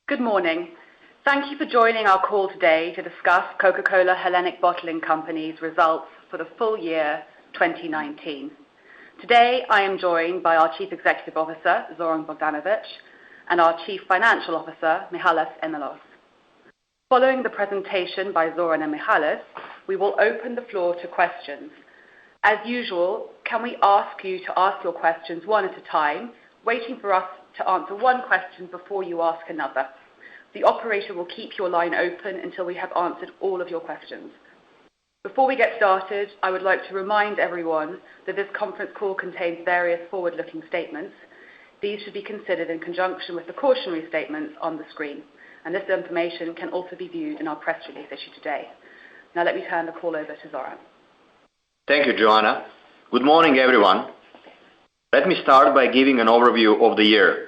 Good morning. Thank you for joining our call today to discuss Coca-Cola Hellenic Bottling Company's results for the full year 2019. Today I am joined by our Chief Executive Officer, Zoran Bogdanovic, and our Chief Financial Officer, Michalis Emelos. Following the presentation by Zoran and Michalis, we will open the floor to questions. As usual, can we ask you to ask your questions one at a time, waiting for us to answer one question before you ask another. The operator will keep your line open until we have answered all of your questions. Before we get started, I would like to remind everyone that this conference call contains various forward-looking statements. These should be considered in conjunction with the cautionary statements on the screen, and this information can also be viewed in our press release issued today. Now let me turn the call over to Zoran. Thank you, Joanna. Good morning, everyone. Let me start by giving an overview of the year.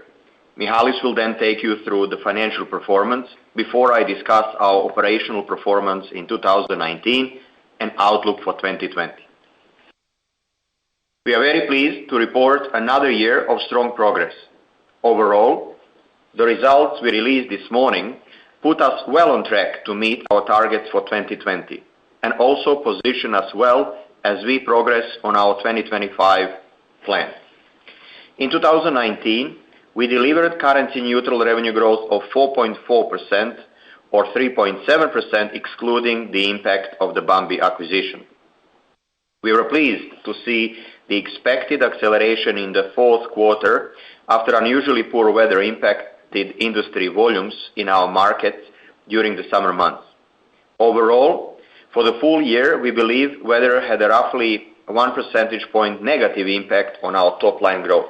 Michalis will then take you through the financial performance before I discuss our operational performance in 2019 and outlook for 2020. We are very pleased to report another year of strong progress. Overall, the results we released this morning put us well on track to meet our targets for 2020 and also position us well as we progress on our 2025 plan. In 2019, we delivered currency-neutral revenue growth of 4.4% or 3.7% excluding the impact of the Bambi acquisition. We were pleased to see the expected acceleration in the fourth quarter after unusually poor weather impacted industry volumes in our markets during the summer months. Overall, for the full year, we believe weather had a roughly 1 percentage point negative impact on our top-line growth.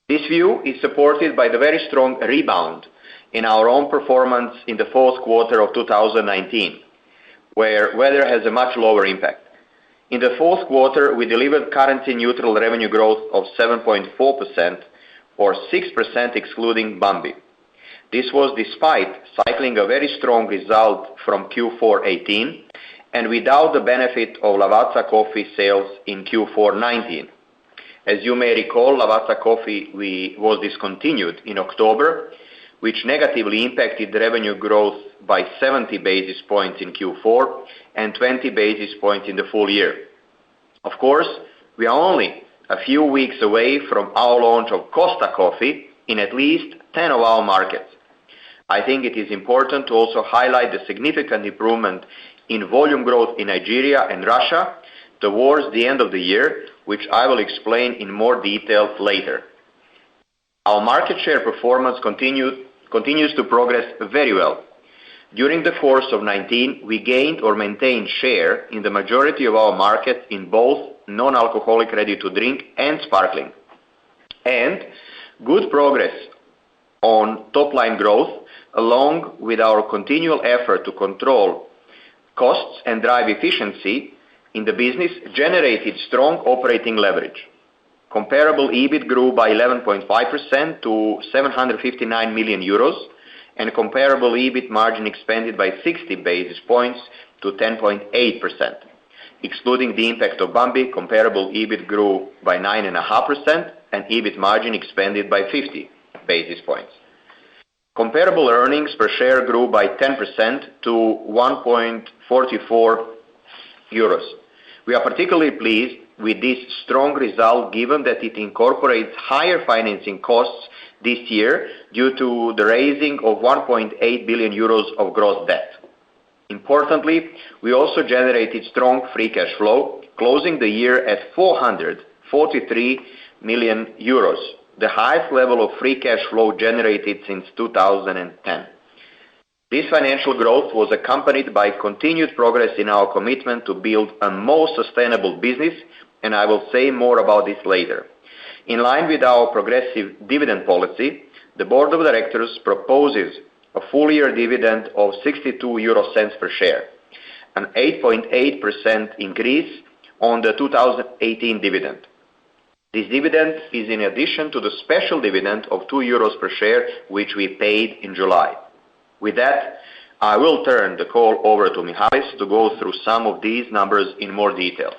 This view is supported by the very strong rebound in our own performance in the fourth quarter of 2019, where weather has a much lower impact. In the fourth quarter, we delivered currency-neutral revenue growth of 7.4% or 6% excluding Bambi. This was despite cycling a very strong result from Q4 18 and without the benefit of Lavazza coffee sales in Q4 19. As you may recall, Lavazza coffee was discontinued in October, which negatively impacted revenue growth by 70 basis points in Q4 and 20 basis points in the full year. Of course, we are only a few weeks away from our launch of Costa coffee in at least 10 of our markets. I think it is important to also highlight the significant improvement in volume growth in Nigeria and Russia towards the end of the year, which I will explain in more detail later. Our market share performance continues to progress very well. During the course of 19, we gained or maintained share in the majority of our markets in both non-alcoholic ready-to-drink and sparkling. And good progress on top-line growth, along with our continual effort to control costs and drive efficiency in the business, generated strong operating leverage. Comparable EBIT grew by 11.5% to 759 million euros, and comparable EBIT margin expanded by 60 basis points to 10.8%. Excluding the impact of Bambi, comparable EBIT grew by 9.5% and EBIT margin expanded by 50 basis points. Comparable earnings per share grew by 10% to 1.44 euros. We are particularly pleased with this strong result given that it incorporates higher financing costs this year due to the raising of 1.8 billion euros of gross debt. Importantly, we also generated strong free cash flow, closing the year at 443 million euros, the highest level of free cash flow generated since 2010. This financial growth was accompanied by continued progress in our commitment to build a more sustainable business, and I will say more about this later. In line with our progressive dividend policy, the Board of Directors proposes a full-year dividend of 0.62 per share, an 8.8% increase on the 2018 dividend. This dividend is in addition to the special dividend of 2 euros per share, which we paid in July. With that, I will turn the call over to Michalis to go through some of these numbers in more detail.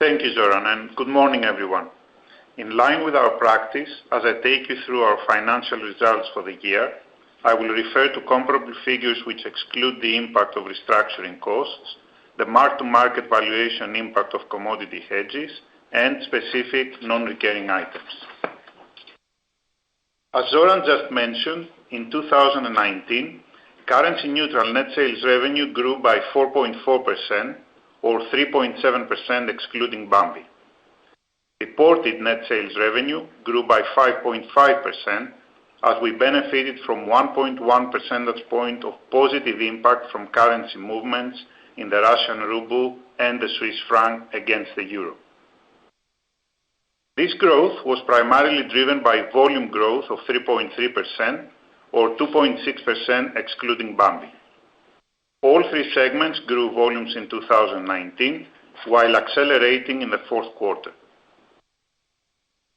Thank you, Zoran, and good morning, everyone. In line with our practice, as I take you through our financial results for the year, I will refer to comparable figures which exclude the impact of restructuring costs, the mark-to-market valuation impact of commodity hedges, and specific non-recurring items. As Zoran just mentioned, in 2019, currency-neutral net sales revenue grew by 4.4%, or 3.7% excluding Bambi. Reported net sales revenue grew by 5.5% as we benefited from 1.1 percentage point of positive impact from currency movements in the Russian ruble and the Swiss franc against the euro. This growth was primarily driven by volume growth of 3.3%, or 2.6% excluding Bambi. All three segments grew volumes in 2019, while accelerating in the fourth quarter.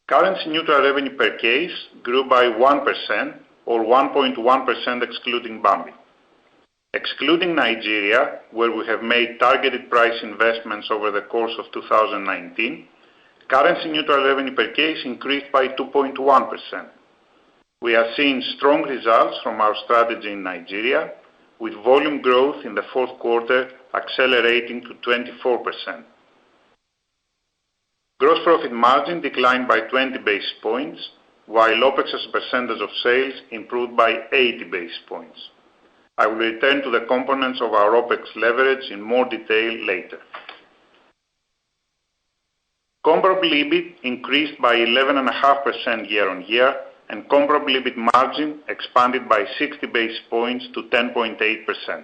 Currency-neutral revenue per case grew by 1%, or 1.1% excluding Bambi. Excluding Nigeria, where we have made targeted price investments over the course of 2019, currency-neutral revenue per case increased by 2.1%. We are seeing strong results from our strategy in Nigeria, with volume growth in the fourth quarter accelerating to 24%. Gross profit margin declined by 20 basis points, while OPEX as a percentage of sales improved by 80 basis points. I will return to the components of our OPEX leverage in more detail later. Comparable EBIT increased by 11.5% year-on-year, and comparable EBIT margin expanded by 60 basis points to 10.8%.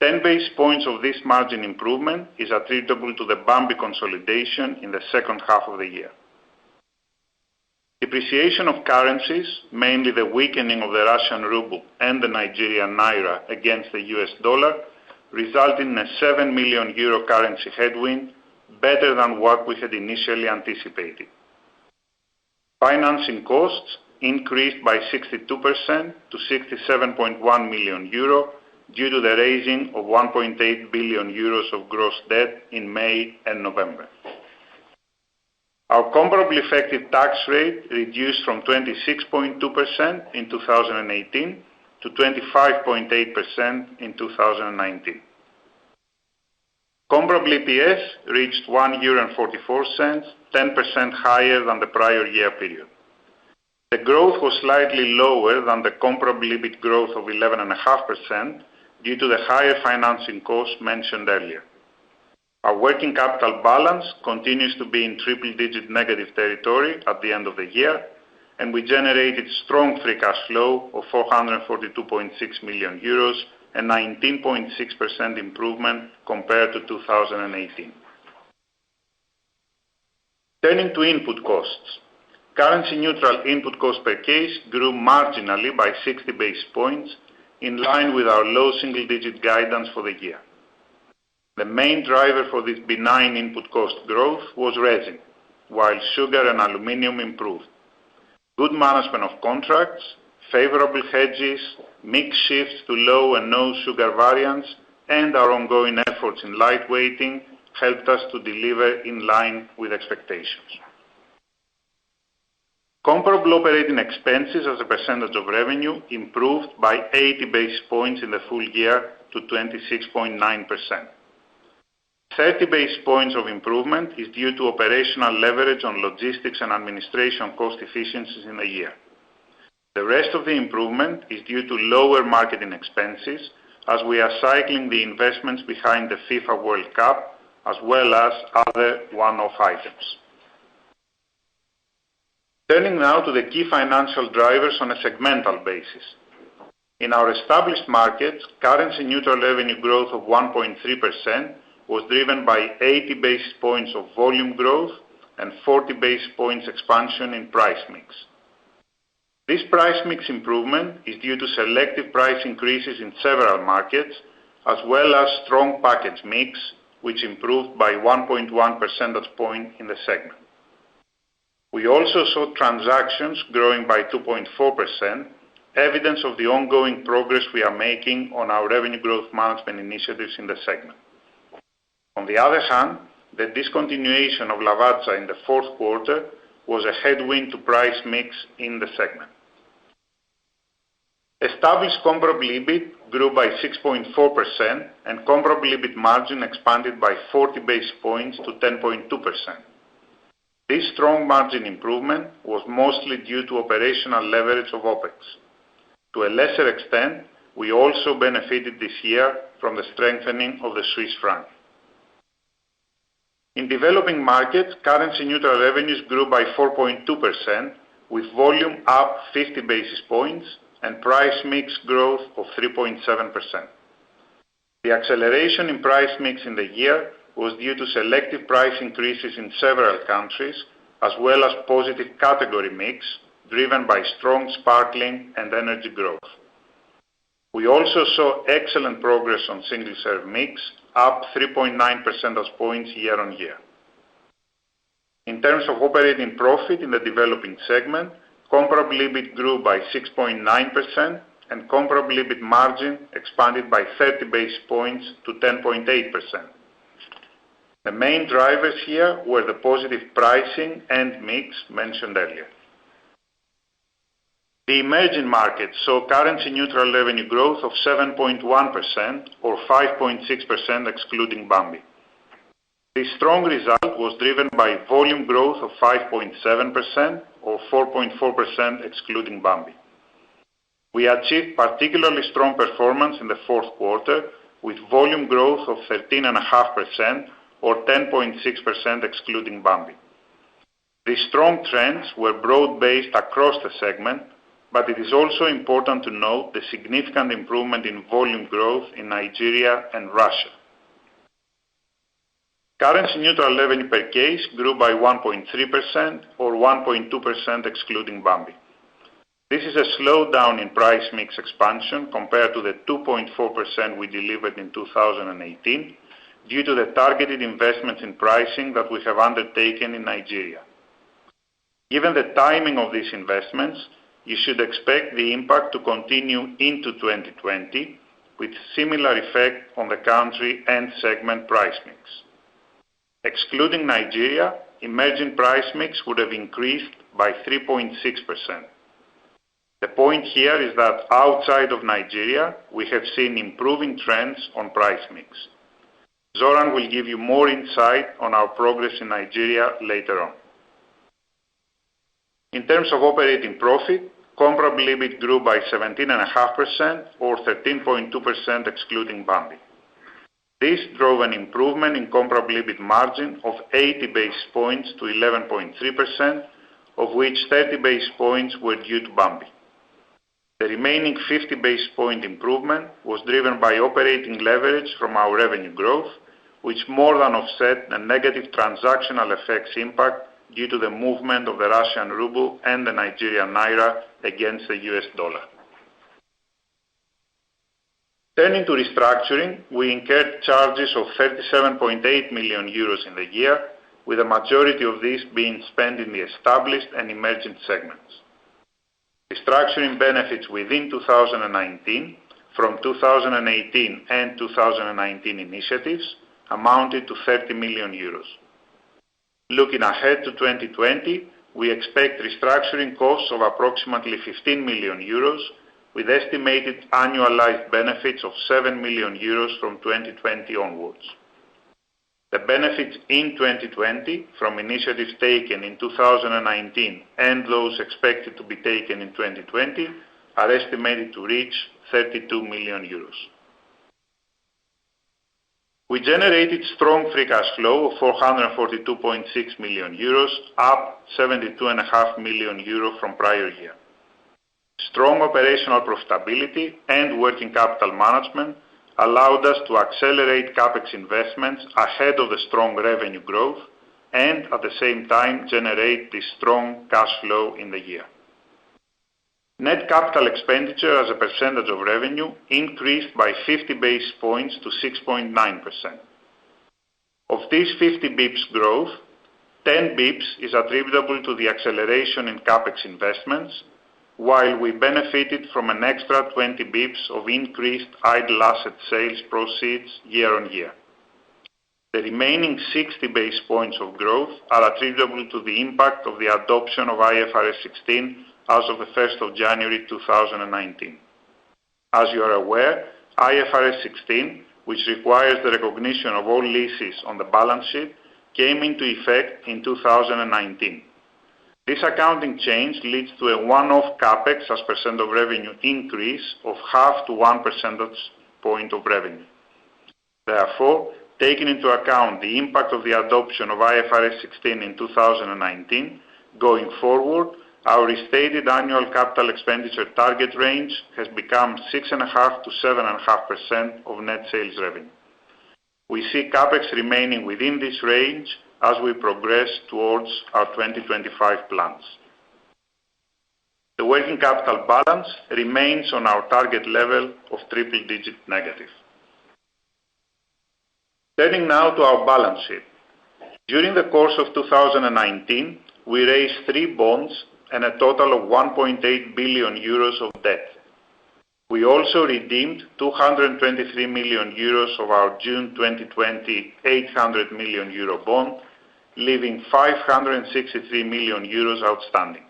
10 basis points of this margin improvement is attributable to the Bambi consolidation in the second half of the year. Depreciation of currencies, mainly the weakening of the Russian ruble and the Nigerian naira against the US dollar, resulted in a €7 million currency headwind, better than what we had initially anticipated. Financing costs increased by 62% to €67.1 million due to the raising of €1.8 billion of gross debt in May and November. Our comparable effective tax rate reduced from 26.2% in 2018 to 25.8% in 2019. Comparable EPS reached €1.44, 10% higher than the prior year period. The growth was slightly lower than the comparable EBIT growth of 11.5% due to the higher financing costs mentioned earlier. Our working capital balance continues to be in triple-digit negative territory at the end of the year, and we generated strong free cash flow of €442.6 million, a 19.6% improvement compared to 2018. Turning to input costs. Currency-neutral input cost per case grew marginally by 60 basis points, in line with our low single-digit guidance for the year. The main driver for this benign input cost growth was resin, while sugar and aluminium improved. Good management of contracts, favorable hedges, mix shifts to low and no sugar variants, and our ongoing efforts in lightweighting helped us to deliver in line with expectations. Comparable operating expenses as a percentage of revenue improved by 80 basis points in the full year to 26.9%. 30 basis points of improvement is due to operational leverage on logistics and administration cost efficiencies in the year. The rest of the improvement is due to lower marketing expenses as we are cycling the investments behind the FIFA World Cup as well as other one-off items. Turning now to the key financial drivers on a segmental basis. In our established markets, currency-neutral revenue growth of 1.3% was driven by 80 basis points of volume growth and 40 basis points expansion in price mix. This price mix improvement is due to selective price increases in several markets, as well as strong package mix, which improved by 1.1 percentage point in the segment. We also saw transactions growing by 2.4%, evidence of the ongoing progress we are making on our revenue growth management initiatives in the segment. On the other hand, the discontinuation of Lavazza in the fourth quarter was a headwind to price mix in the segment. Established comparable EBIT grew by 6.4% and comparable EBIT margin expanded by 40 basis points to 10.2%. This strong margin improvement was mostly due to operational leverage of OPEX. To a lesser extent, we also benefited this year from the strengthening of the Swiss franc. In developing markets, currency-neutral revenues grew by 4.2%, with volume up 50 basis points and price mix growth of 3.7%. The acceleration in price mix in the year was due to selective price increases in several countries, as well as positive category mix, driven by strong sparkling and energy growth. We also saw excellent progress on single-serve mix, up 3.9 percentage points year-on-year. In terms of operating profit in the developing segment, comparable EBIT grew by 6.9% and comparable EBIT margin expanded by 30 basis points to 10.8%. The main drivers here were the positive pricing and mix mentioned earlier. The emerging markets saw currency-neutral revenue growth of 7.1% or 5.6% excluding Bambi. This strong result was driven by volume growth of 5.7% or 4.4% excluding Bambi. We achieved particularly strong performance in the fourth quarter with volume growth of 13.5% or 10.6% excluding Bambi. These strong trends were broad-based across the segment, but it is also important to note the significant improvement in volume growth in Nigeria and Russia. Currency-neutral revenue per case grew by 1.3% or 1.2% excluding Bambi. This is a slowdown in price mix expansion compared to the 2.4% we delivered in 2018 due to the targeted investments in pricing that we have undertaken in Nigeria. Given the timing of these investments, you should expect the impact to continue into 2020 with similar effect on the country and segment price mix. Excluding Nigeria, emerging price mix would have increased by 3.6%. The point here is that outside of Nigeria, we have seen improving trends on price mix. Zoran will give you more insight on our progress in Nigeria later on. In terms of operating profit, comparable EBIT grew by 17.5% or 13.2% excluding Bambi. This drove an improvement in comparable EBIT margin of 80 basis points to 11.3%, of which 30 basis points were due to Bambi. The remaining 50 basis point improvement was driven by operating leverage from our revenue growth, which more than offset the negative transactional effects impact due to the movement of the Russian ruble and the Nigerian naira against the US dollar. Turning to restructuring, we incurred charges of 37.8 million euros in the year, with the majority of this being spent in the established and emerging segments. Restructuring benefits within 2019 from 2018 and 2019 initiatives amounted to 30 million euros. Looking ahead to 2020, we expect restructuring costs of approximately 15 million euros, with estimated annualized benefits of 7 million euros from 2020 onwards. The benefits in 2020 from initiatives taken in 2019 and those expected to be taken in 2020 are estimated to reach 32 million euros. We generated strong free cash flow of 442.6 million euros, up 72.5 million euros from prior year. Strong operational profitability and working capital management allowed us to accelerate CapEx investments ahead of the strong revenue growth and at the same time generate this strong cash flow in the year. Net capital expenditure as a percentage of revenue increased by 50 basis points to 6.9%. Of this 50 bips growth, 10 bips is attributable to the acceleration in CapEx investments, while we benefited from an extra 20 bips of increased idle asset sales proceeds year on year. The remaining 60 basis points of growth are attributable to the impact of the adoption of IFRS 16 as of the 1st of January 2019. As you are aware, IFRS 16, which requires the recognition of all leases on the balance sheet, came into effect in 2019. This accounting change leads to a one-off CapEx as percent of revenue increase of 0.5 to 1 percentage point of revenue. Therefore, taking into account the impact of the adoption of IFRS 16 in 2019, going forward, our restated annual capital expenditure target range has become 6.5% to 7.5% of net sales revenue. We see CapEx remaining within this range as we progress towards our 2025 plans. The working capital balance remains on our target level of triple-digit negative. Turning now to our balance sheet. During the course of 2019, we raised 3 bonds and a total of 1.8 billion euros of debt. We also redeemed 223 million euros of our June 2020 800 million euro bond, leaving 563 million euros outstanding.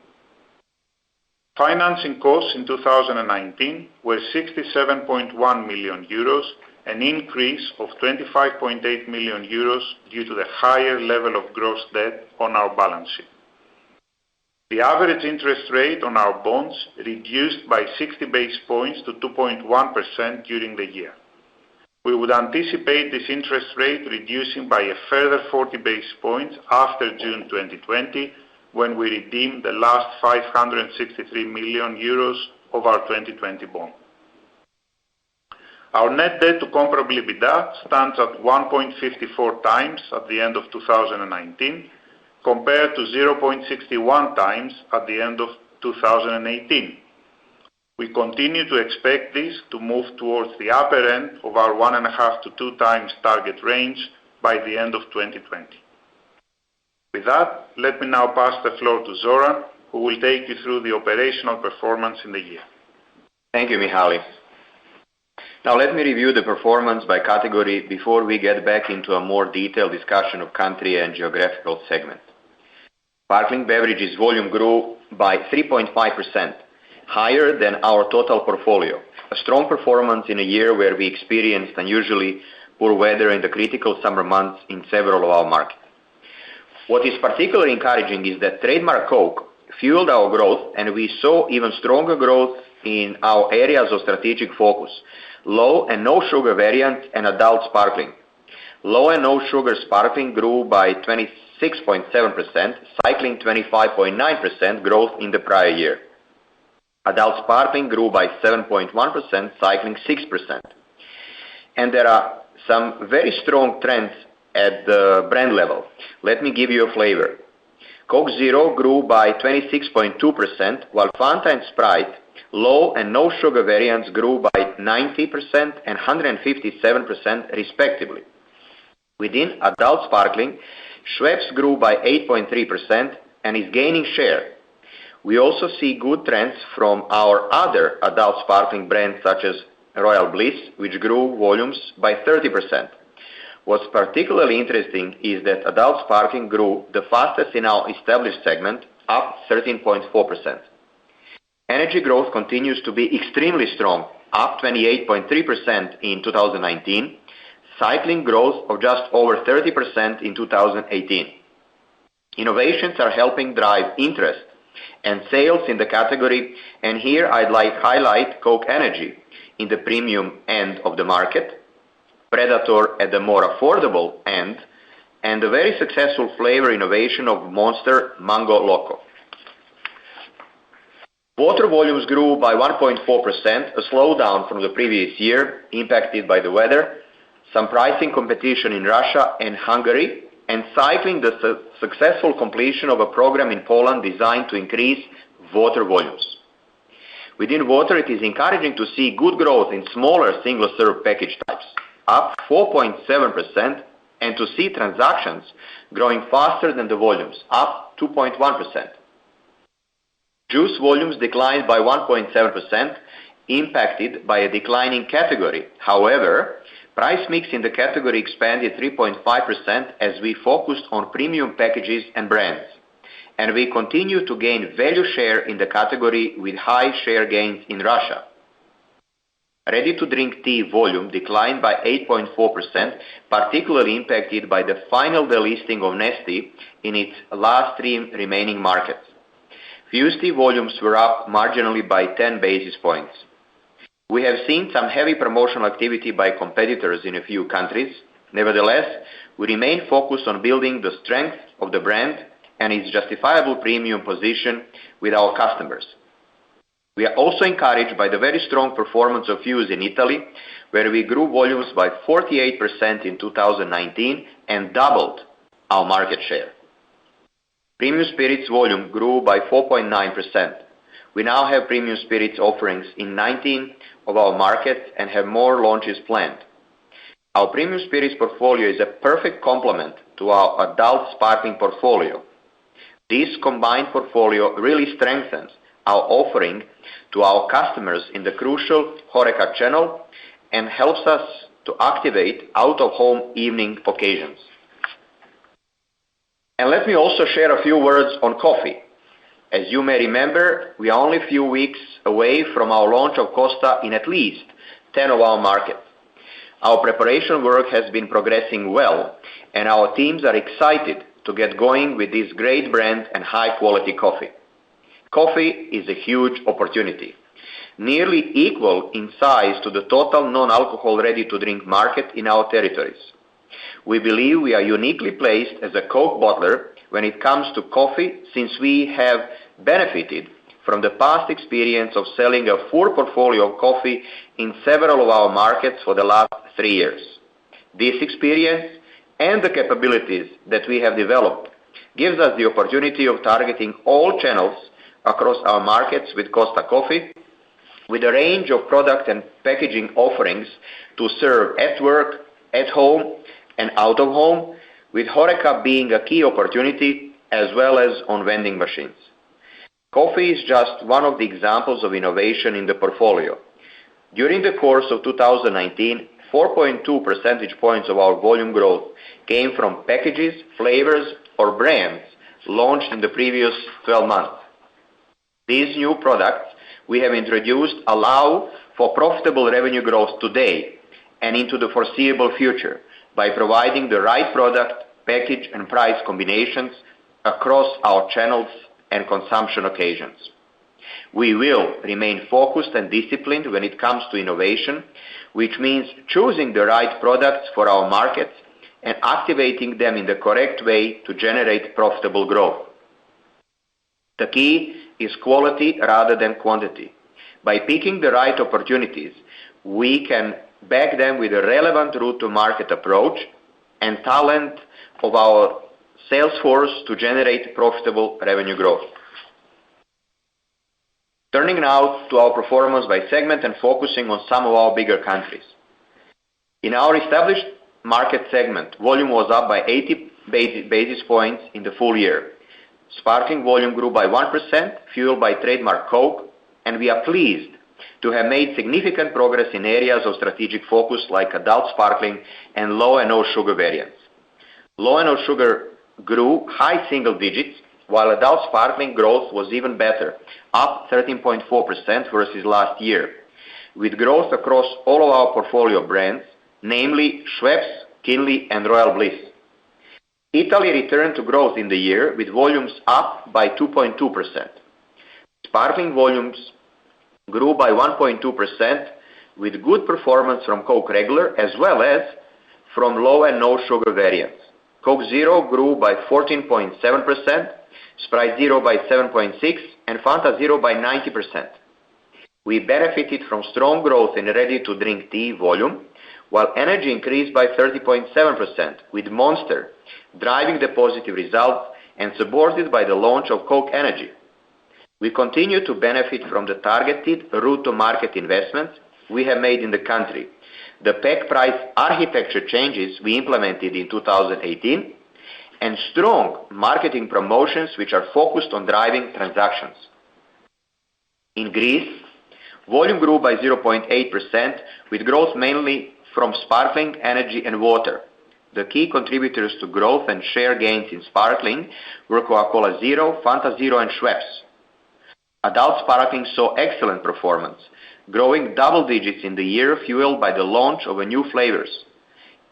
Financing costs in 2019 were 67.1 million euros, an increase of 25.8 million euros due to the higher level of gross debt on our balance sheet. The average interest rate on our bonds reduced by 60 basis points to 2.1% during the year. We would anticipate this interest rate reducing by a further 40 basis points after June 2020, when we redeem the last 563 million euros of our 2020 bond. Our net debt to comparable EBITDA stands at 1.54 times at the end of 2019, compared to 0.61 times at the end of 2018. We continue to expect this to move towards the upper end of our 1.5 to 2 times target range by the end of 2020. With that, let me now pass the floor to Zoran, who will take you through the operational performance in the year. Thank you, Michalis. Now let me review the performance by category before we get back into a more detailed discussion of country and geographical segment. Sparkling beverages volume grew by 3.5%, higher than our total portfolio, a strong performance in a year where we experienced unusually poor weather in the critical summer months in several of our markets. What is particularly encouraging is that trademark Coke fueled our growth, and we saw even stronger growth in our areas of strategic focus: low and no sugar variant and adult sparkling. Low and no sugar sparkling grew by 26.7%, cycling 25.9% growth in the prior year. Adult sparkling grew by 7.1%, cycling 6%. And there are some very strong trends at the brand level. Let me give you a flavor. Coke Zero grew by 26.2%, while Fanta and Sprite, low and no sugar variants, grew by 90% and 157% respectively. Within adult sparkling, Schweppes grew by 8.3% and is gaining share. We also see good trends from our other adult sparkling brands such as Royal Bliss, which grew volumes by 30%. What's particularly interesting is that adult sparkling grew the fastest in our established segment, up 13.4%. Energy growth continues to be extremely strong, up 28.3% in 2019, cycling growth of just over 30% in 2018. Innovations are helping drive interest and sales in the category, and here I'd like to highlight Coke Energy in the premium end of the market, Predator at the more affordable end, and the very successful flavor innovation of Monster Mango Loco. Water volumes grew by 1.4%, a slowdown from the previous year, impacted by the weather, some pricing competition in Russia and Hungary, and cycling the successful completion of a program in Poland designed to increase water volumes. Within water, it is encouraging to see good growth in smaller single-serve package types, up 4.7%, and to see transactions growing faster than the volumes, up 2.1%. Juice volumes declined by 1.7%, impacted by a declining category. However, Price mix in the category expanded 3.5% as we focused on premium packages and brands, and we continue to gain value share in the category with high share gains in Russia. Ready-to-drink tea volume declined by 8.4%, particularly impacted by the final delisting of Nestea in its last 3 remaining markets. Fused tea volumes were up marginally by 10 basis points. We have seen some heavy promotional activity by competitors in a few countries. Nevertheless, we remain focused on building the strength of the brand and its justifiable premium position with our customers. We are also encouraged by the very strong performance of Fuse in Italy, where we grew volumes by 48% in 2019 and doubled our market share. Premium spirits volume grew by 4.9%. We now have premium spirits offerings in 19 of our markets and have more launches planned. Our premium spirits portfolio is a perfect complement to our adult sparkling portfolio. This combined portfolio really strengthens our offering to our customers in the crucial HoReCa channel and helps us to activate out-of-home evening occasions. And let me also share a few words on coffee. As you may remember, we are only a few weeks away from our launch of Costa in at least 10 of our markets. Our preparation work has been progressing well, and our teams are excited to get going with this great brand and high-quality coffee. Coffee is a huge opportunity, nearly equal in size to the total non-alcohol ready-to-drink market in our territories. We believe we are uniquely placed as a Coke bottler when it comes to coffee, since we have benefited from the past experience of selling a full portfolio of coffee in several of our markets for the last 3 years. This experience and the capabilities that we have developed gives us the opportunity of targeting all channels across our markets with Costa Coffee, with a range of product and packaging offerings to serve at work, at home, and out of home, with HoReCa being a key opportunity as well as on vending machines. Coffee is just one of the examples of innovation in the portfolio. During the course of 2019, 4.2 percentage points of our volume growth came from packages, flavors, or brands launched in the previous 12 months. These new products we have introduced allow for profitable revenue growth today and into the foreseeable future by providing the right product, package, and price combinations across our channels and consumption occasions. We will remain focused and disciplined when it comes to innovation, which means choosing the right products for our markets and activating them in the correct way to generate profitable growth. The key is quality rather than quantity. By picking the right opportunities, we can back them with a relevant route-to-market approach and talent of our sales force to generate profitable revenue growth. Turning now to our performance by segment and focusing on some of our bigger countries. In our established market segment, volume was up by 80 basis points in the full year. Sparkling volume grew by 1%, fueled by trademark Coke, and we are pleased to have made significant progress in areas of strategic focus like adult sparkling and low and no sugar variants. Low and no sugar grew high single digits, while adult sparkling growth was even better, up 13.4% versus last year, with growth across all of our portfolio brands, namely Schweppes, Kinley, and Royal Bliss. Italy returned to growth in the year with volumes up by 2.2%. Sparkling volumes grew by 1.2% with good performance from Coke Regular as well as from low and no sugar variants. Coke Zero grew by 14.7%, Sprite Zero by 7.6%, and Fanta Zero by 90%. We benefited from strong growth in ready-to-drink tea volume, while energy increased by 30.7%, with Monster driving the positive result and supported by the launch of Coke Energy. We continue to benefit from the targeted route-to-market investments we have made in the country, the pack price architecture changes we implemented in 2018, and strong marketing promotions which are focused on driving transactions. In Greece, volume grew by 0.8%, with growth mainly from sparkling, energy, and water. The key contributors to growth and share gains in sparkling were Coca-Cola Zero, Fanta Zero, and Schweppes. Adult sparkling saw excellent performance, growing double digits in the year, fueled by the launch of new flavors.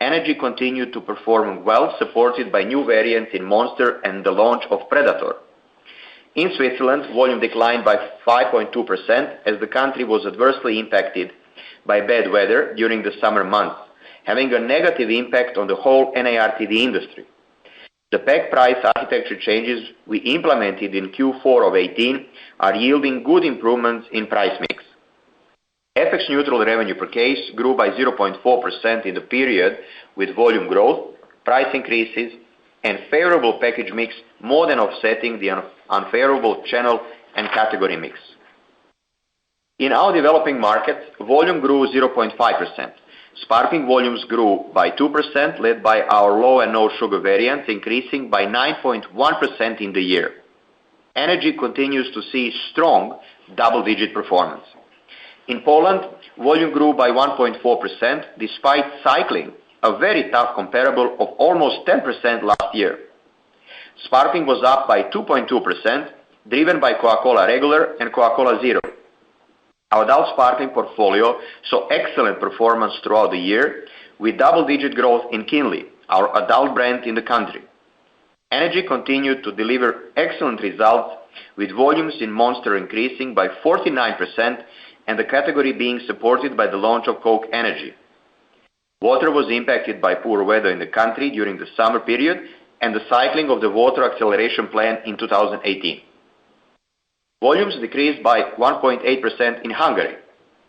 Energy continued to perform well, supported by new variants in Monster and the launch of Predator. In Switzerland, volume declined by 5.2% as the country was adversely impacted by bad weather during the summer months, having a negative impact on the whole NARTD industry. The pack price architecture changes we implemented in Q4 of 18 are yielding good improvements in price mix. FX neutral revenue per case grew by 0.4% in the period, with volume growth, price increases, and favorable package mix more than offsetting the unfavorable channel and category mix. In our developing markets, volume grew 0.5%. Sparkling volumes grew by 2%, led by our low and no sugar variants, increasing by 9.1% in the year. Energy continues to see strong double-digit performance. In Poland, volume grew by 1.4%, despite cycling a very tough comparable of almost 10% last year. Sparkling was up by 2.2%, driven by Coca-Cola Regular and Coca-Cola Zero. Our adult sparkling portfolio saw excellent performance throughout the year, with double-digit growth in Kinley, our adult brand in the country. Energy continued to deliver excellent results, with volumes in Monster increasing by 49% and the category being supported by the launch of Coke Energy. Water was impacted by poor weather in the country during the summer period and the cycling of the water acceleration plan in 2018. Volumes decreased by 1.8% in Hungary.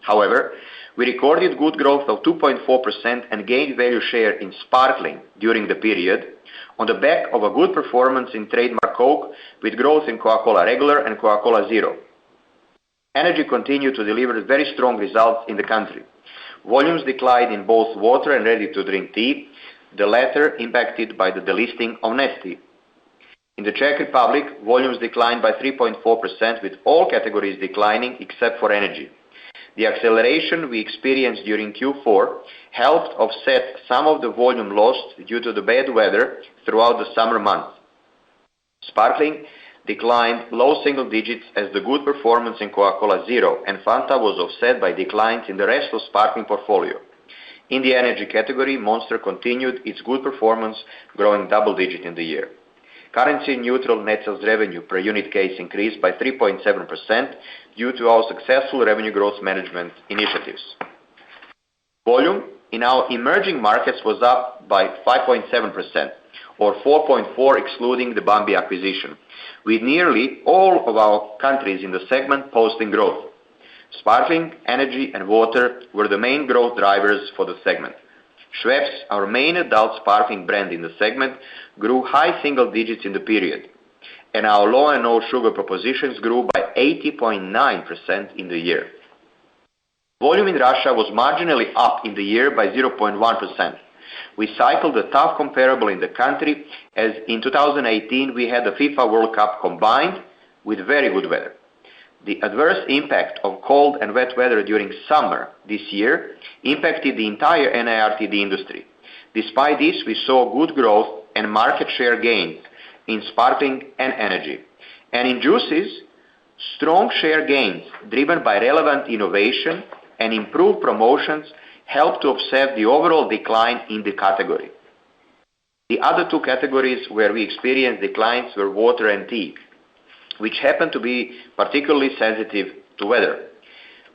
However, we recorded good growth of 2.4% and gained value share in sparkling during the period on the back of a good performance in trademark Coke, with growth in Coca-Cola Regular and Coca-Cola Zero. Energy continued to deliver very strong results in the country. Volumes declined in both water and ready-to-drink tea, the latter impacted by the delisting of Nestea. In the Czech Republic, volumes declined by 3.4%, with all categories declining except for energy. The acceleration we experienced during Q4 helped offset some of the volume lost due to the bad weather throughout the summer months. Sparkling declined low single digits as the good performance in Coca-Cola Zero and Fanta was offset by declines in the rest of sparkling portfolio. In the energy category, Monster continued its good performance, growing double-digit in the year. Currency-neutral net sales revenue per unit case increased by 3.7% due to our successful revenue growth management initiatives. Volume in our emerging markets was up by 5.7%, or 4.4% excluding the Bambi acquisition, with nearly all of our countries in the segment posting growth. Sparkling, energy, and water were the main growth drivers for the segment. Schweppes, our main adult sparkling brand in the segment, grew high single digits in the period, and our low and no sugar propositions grew by 80.9% in the year. Volume in Russia was marginally up in the year by 0.1%. We cycled a tough comparable in the country, as in 2018 we had the FIFA World Cup combined with very good weather. The adverse impact of cold and wet weather during summer this year impacted the entire NARTD industry. Despite this, we saw good growth and market share gains in sparkling and energy. And in juices, strong share gains driven by relevant innovation and improved promotions helped to offset the overall decline in the category. The other two categories where we experienced declines were water and tea, which happen to be particularly sensitive to weather.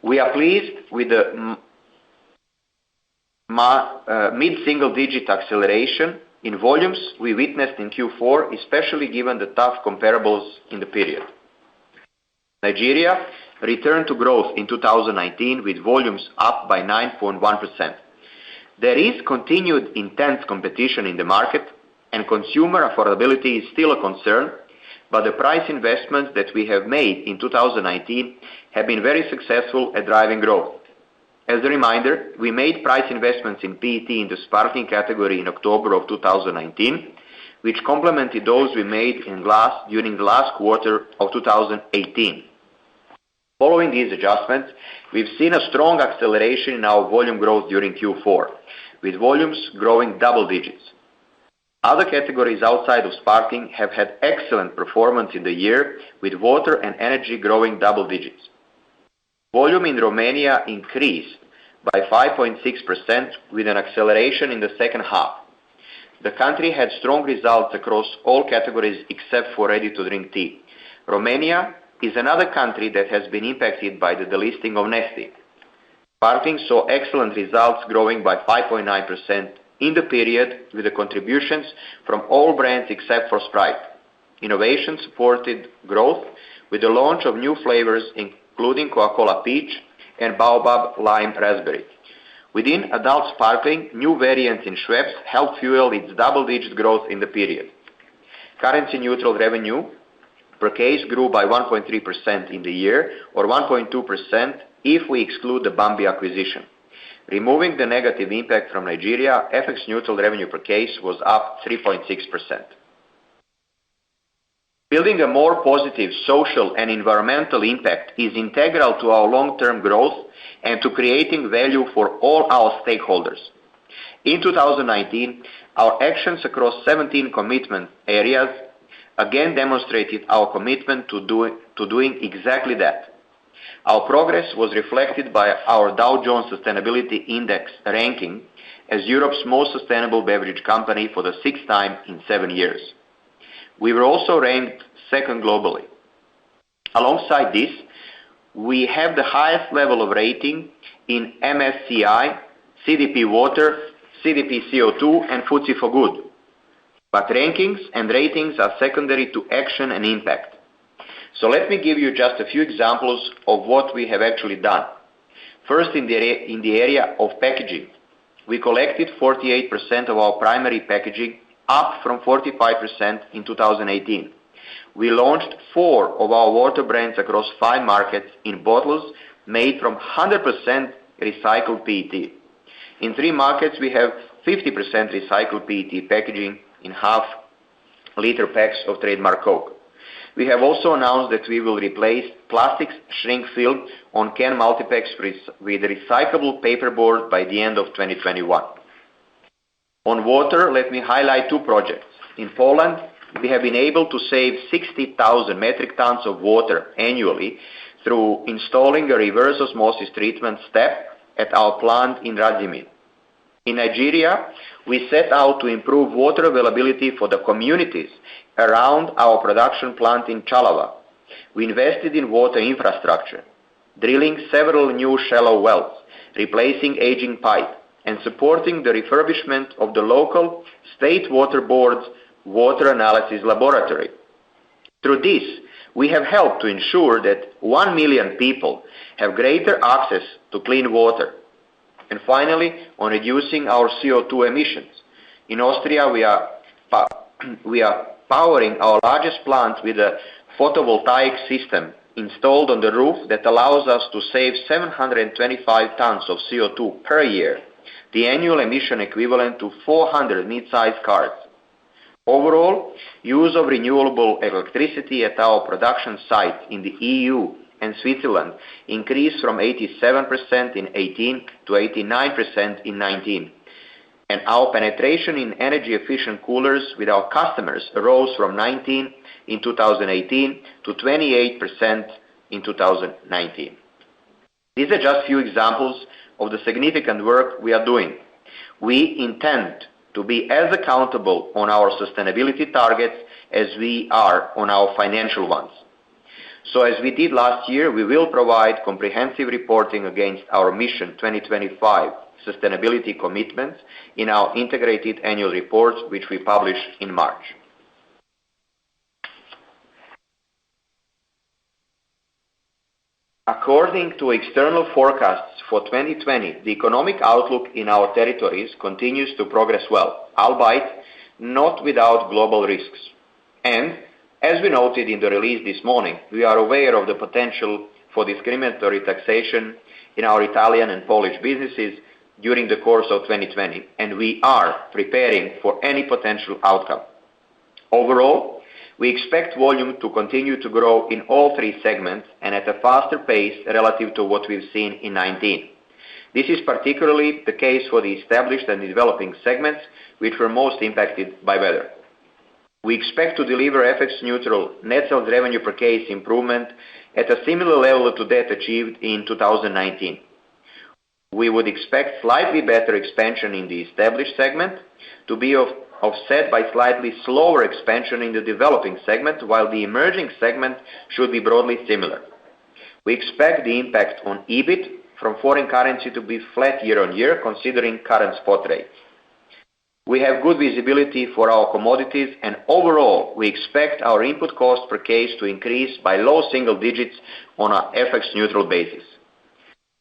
We are pleased with the mid-single-digit acceleration in volumes we witnessed in Q4, especially given the tough comparables in the period. Nigeria returned to growth in 2019 with volumes up by 9.1%. There is continued intense competition in the market, and consumer affordability is still a concern, but the price investments that we have made in 2019 have been very successful at driving growth. As a reminder, we made price investments in PET in the sparkling category in October of 2019, which complemented those we made in glass during the last quarter of 2018. Following these adjustments, we've seen a strong acceleration in our volume growth during Q4, with volumes growing double digits. Other categories outside of sparkling have had excellent performance in the year, with water and energy growing double digits. Volume in Romania increased by 5.6% with an acceleration in the second half. The country had strong results across all categories except for ready-to-drink tea. Romania is another country that has been impacted by the delisting of Nesti. Sparkling saw excellent results, growing by 5.9% in the period, with the contributions from all brands except for Sprite. Innovation supported growth with the launch of new flavors including Coca-Cola Peach and Baobab Lime Raspberry. Within adult sparkling, new variants in Schweppes helped fuel its double-digit growth in the period. Currency-neutral revenue per case grew by 1.3% in the year, or 1.2% if we exclude the Bambi acquisition. Removing the negative impact from Nigeria, FX-neutral revenue per case was up 3.6%. Building a more positive social and environmental impact is integral to our long-term growth and to creating value for all our stakeholders. In 2019, our actions across 17 commitment areas again demonstrated our commitment to doing exactly that. Our progress was reflected by our Dow Jones Sustainability Index ranking as Europe's most sustainable beverage company for the 6th time in 7 years. We were also ranked second globally. Alongside this, we have the highest level of rating in MSCI, CDP Water, CDP CO2, and FTSE4Good. But rankings and ratings are secondary to action and impact. So let me give you just a few examples of what we have actually done. First, in the area of packaging, we collected 48% of our primary packaging, up from 45% in 2018. We launched 4 of our water brands across 5 markets in bottles made from 100% recycled PET. In 3 markets, we have 50% recycled PET packaging in half-liter packs of trademark Coke. We have also announced that we will replace plastics shrink-filled on can multipacks with recyclable paperboard by the end of 2021. On water, let me highlight 2 projects. In Poland, we have been able to save 60,000 metric tons of water annually through installing a reverse osmosis treatment step at our plant in Radzimir. In Nigeria, we set out to improve water availability for the communities around our production plant in Chalawa. We invested in water infrastructure, drilling several new shallow wells, replacing aging pipe, and supporting the refurbishment of the local State Water Board's water analysis laboratory. Through this, we have helped to ensure that 1 million people have greater access to clean water. And finally, on reducing our CO2 emissions. In Austria, we are powering our largest plant with a photovoltaic system installed on the roof that allows us to save 725 tons of CO2 per year, the annual emission equivalent to 400 mid-sized cars. Overall, use of renewable electricity at our production sites in the EU and Switzerland increased from 87% in 18 to 89% in 19. And our penetration in energy-efficient coolers with our customers rose from 19 in 2018 to 28% in 2019. These are just few examples of the significant work we are doing. We intend to be as accountable on our sustainability targets as we are on our financial ones. So as we did last year, we will provide comprehensive reporting against our Mission 2025 sustainability commitments in our integrated annual report, which we publish in March. According to external forecasts for 2020, the economic outlook in our territories continues to progress well, albeit not without global risks. And, as we noted in the release this morning, we are aware of the potential for discriminatory taxation in our Italian and Polish businesses during the course of 2020, and we are preparing for any potential outcome. Overall, We expect volume to continue to grow in all three segments and at a faster pace relative to what we've seen in 2019. This is particularly the case for the established and developing segments, which were most impacted by weather. We expect to deliver FX-neutral net sales revenue per case improvement at a similar level to that achieved in 2019. We would expect slightly better expansion in the established segment to be offset by slightly slower expansion in the developing segment, while the emerging segment should be broadly similar. We expect the impact on EBIT from foreign currency to be flat year-on-year, considering current spot rates. We have good visibility for our commodities, and overall, we expect our input cost per case to increase by low single digits on a FX-neutral basis.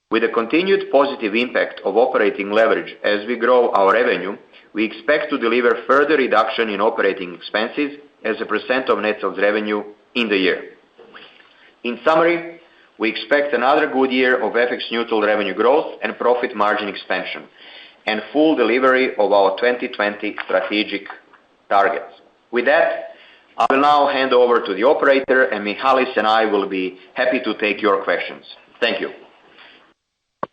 With the continued positive impact of operating leverage as we grow our revenue, we expect to deliver further reduction in operating expenses as a % of net sales revenue in the year. In summary, we expect another good year of FX-neutral revenue growth and profit margin expansion, and full delivery of our 2020 strategic targets. With that, I will now hand over to the operator, and Michalis and I will be happy to take your questions. Thank you.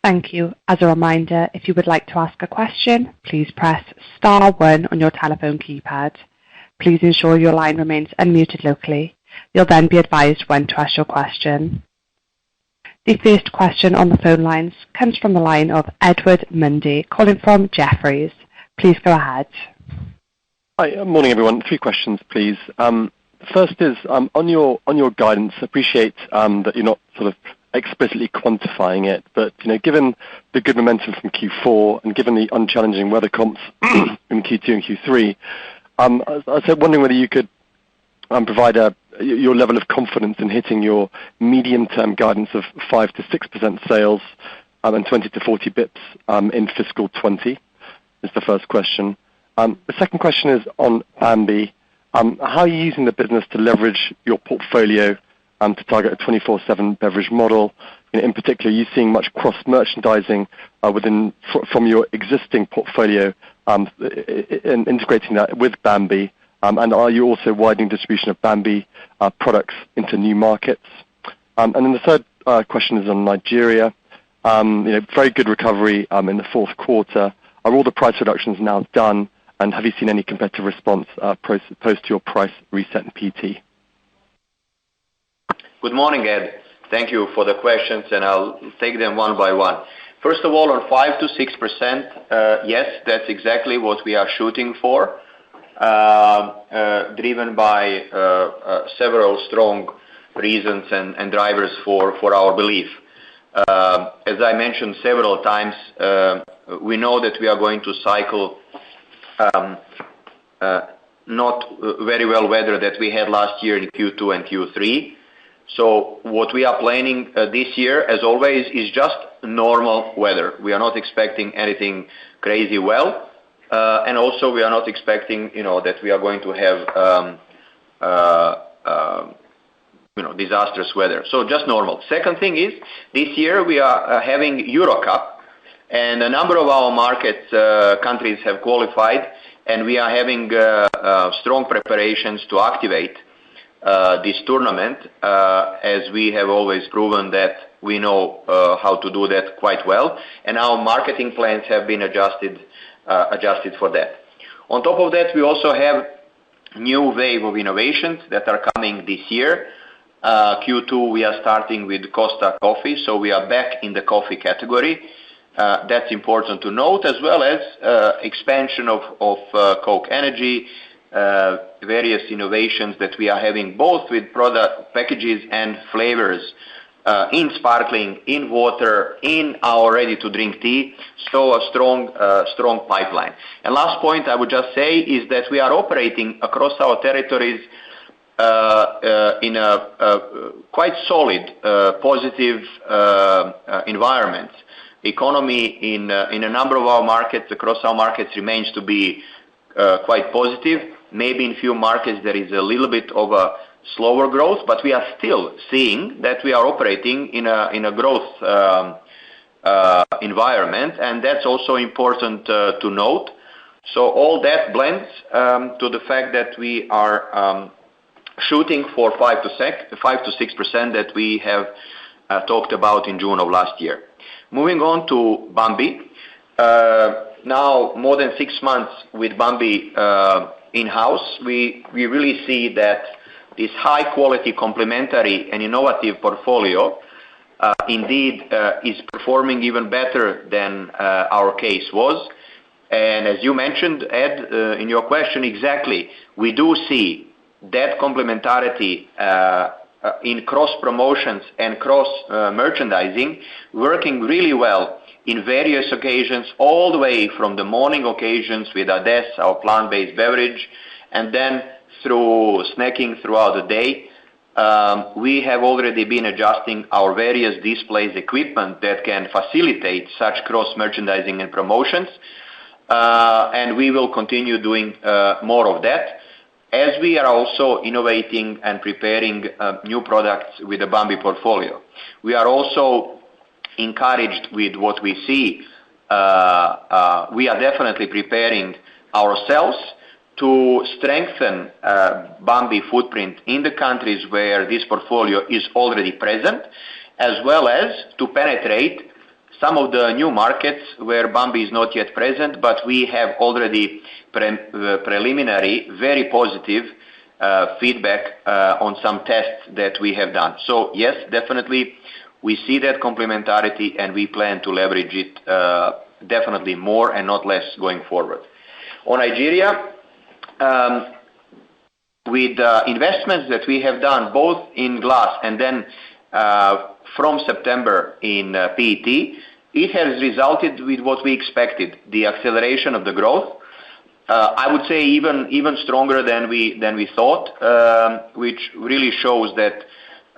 Thank you. As a reminder, if you would like to ask a question, please press star 1 on your telephone keypad. Please ensure your line remains unmuted locally. You'll then be advised when to ask your question. The first question on the phone lines comes from the line of Edward Mundy, calling from Jefferies. Please go ahead. Hi, morning everyone. 3 questions, please. First is on your guidance. Appreciate that you're not sort of explicitly quantifying it, but given the good momentum from Q4 and given the unchallenging weather comps in Q2 and Q3, I was wondering whether you could provide your level of confidence in hitting your medium-term guidance of 5 to 6% sales and 20 to 40 bips in fiscal 20 is the first question. The second question is on Bambi. How are you using the business to leverage your portfolio to target a 24/7 beverage model? In particular, are you seeing much cross-merchandising from your existing portfolio and integrating that with Bambi? And are you also widening distribution of Bambi products into new markets? And then the third question is on Nigeria. Very good recovery in the fourth quarter. Are all the price reductions now done? And have you seen any competitive response post your price reset in PT? Good morning, Ed. Thank you for the questions, and I'll take them one by one. First of all, on 5 to 6%, yes, that's exactly what we are shooting for, driven by several strong reasons and drivers for our belief. As I mentioned several times, we know that we are going to cycle not very well weather that we had last year in Q2 and Q3. So what we are planning this year, as always, is just normal weather. We are not expecting anything crazy well, and also we are not expecting, that we are going to have, disastrous weather. So just normal. Second thing is, this year we are having Euro Cup, and a number of our countries have qualified, and we are having strong preparations to activate this tournament, as we have always proven that we know how to do that quite well, and our marketing plans have been adjusted for that. On top of that, we also have new wave of innovations that are coming this year. Q2 we are starting with Costa coffee, so we are back in the coffee category. That's important to note, as well as expansion of Coke Energy, various innovations that we are having both with product packages and flavors in sparkling, in water, in our ready-to-drink tea. So a strong pipeline. And last point I would just say is that we are operating across our territories in a quite solid, positive environment. Economy in a number of our markets, across our markets, remains to be quite positive. Maybe in few markets there is a little bit of a slower growth, but we are still seeing that we are operating in a growth environment, and that's also important to note. So all that blends to the fact that we are shooting for 5 to 6% that we have talked about in June of last year. Moving on to Bambi. Now more than 6 months with Bambi in-house, we really see that this high-quality, complementary and innovative portfolio indeed is performing even better than our case was. And as you mentioned, Ed, in your question, exactly, we do see that complementarity in cross-promotions and cross-merchandising working really well in various occasions, all the way from the morning occasions with Ades, our plant-based beverage, and then through snacking throughout the day. We have already been adjusting our various displays equipment that can facilitate such cross-merchandising and promotions, and we will continue doing more of that, as we are also innovating and preparing new products with the Bambi portfolio. We are also encouraged with what we see. We are definitely preparing ourselves to strengthen Bambi footprint in the countries where this portfolio is already present, as well as to penetrate some of the new markets where Bambi is not yet present, but we have already preliminary, very positive feedback on some tests that we have done. So yes, definitely we see that complementarity and we plan to leverage it definitely more and not less going forward. On Nigeria, with investments that we have done both in glass and then from September in PET, it has resulted with what we expected, the acceleration of the growth. I would say even stronger than we thought, which really shows that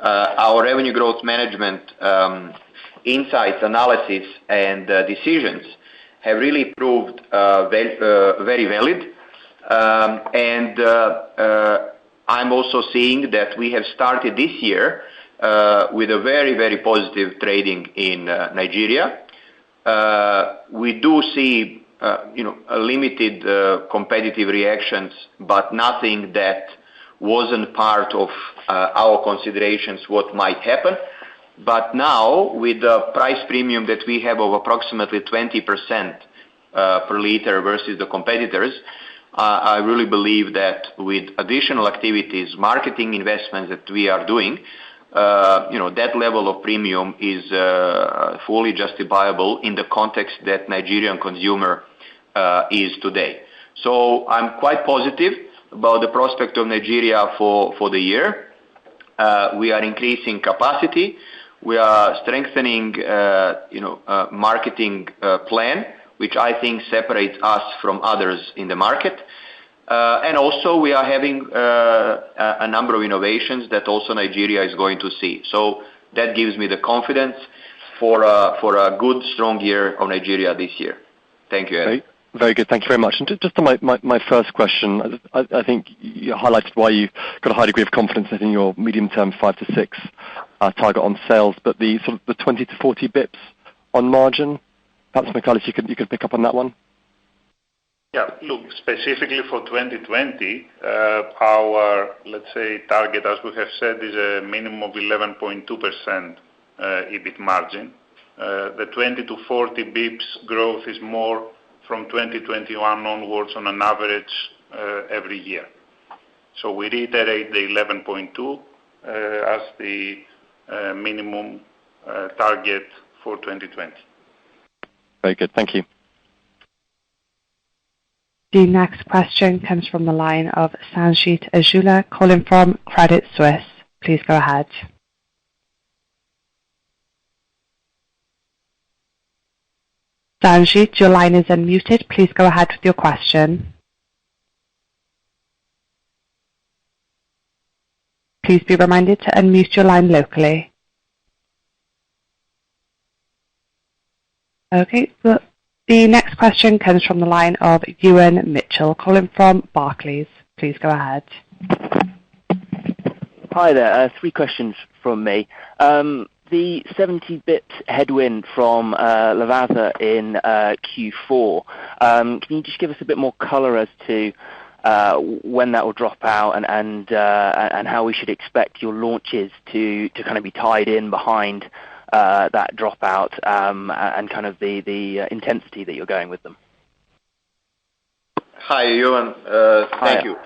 our revenue growth management insights, analysis, and decisions have really proved very valid. And I'm also seeing that we have started this year with a very, very positive trading in Nigeria. We do see a limited competitive reactions, but nothing that wasn't part of our considerations what might happen. But now, with the price premium that we have of approximately 20% per liter versus the competitors, I really believe that with additional activities, marketing investments that we are doing, that level of premium is fully justifiable in the context that Nigerian consumer is today. So I'm quite positive about the prospect of Nigeria for the year. We are increasing capacity. We are strengthening, marketing plan, which I think separates us from others in the market. And also we are having a number of innovations that also Nigeria is going to see. So that gives me the confidence for a good, strong year of Nigeria this year. Thank you, Ed. Very good. Thank you very much. And just on my first question, I think you highlighted why you've got a high degree of confidence in your medium-term 5 to 6 target on sales, but the sort of the 20 to 40 bips on margin, perhaps Michalis, you could pick up on that one. Yeah, look, specifically for 2020, our, let's say, target, as we have said, is a minimum of 11.2% EBIT margin. The 20 to 40 bips growth is more from 2021 onwards on an average every year. So we reiterate the 11.2 as the minimum target for 2020. Very good. Thank you. The next question comes from the line of Sanjeet Aujla, calling from Credit Suisse. Please go ahead. Sanjeet, your line is unmuted. Please go ahead with your question. Please be reminded to unmute your line locally. Okay, the next question comes from the line of Ewan Mitchell, calling from Barclays. Please go ahead. Hi there. 3 questions from me. The 70 bips headwind from Lavazza in Q4, can you just give us a bit more colour as to when that will drop out, and how we should expect your launches to kind of be tied in behind that dropout, and kind of the intensity that you're going with them. Hi, Johan. Thank you.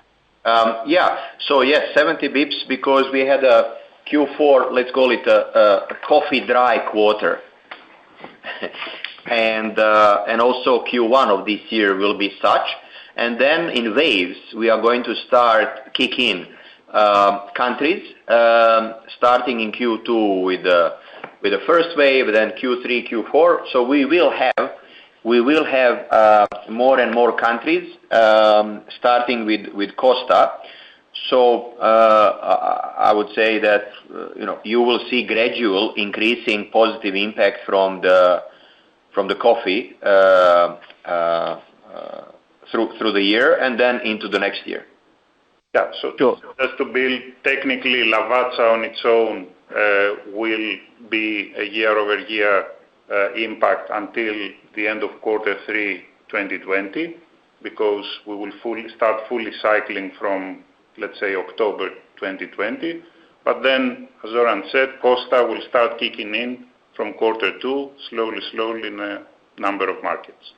So yes, 70 bips because we had a Q4, let's call it a coffee dry quarter. and also Q1 of this year will be such. And then in waves, we are going to start kick in countries, starting in Q2 with the first wave, then Q3, Q4. So we will have more and more countries, starting with Costa. So I would say that you will see gradual increasing positive impact from the coffee through the year and then into the next year. Yeah, so sure. Just to build, technically Lavazza on its own will be a year-over-year impact until the end of Q3 2020, because we will start fully cycling from, let's say, October 2020. But then, as Zoran said, Costa will start kicking in from Q2, slowly in a number of markets.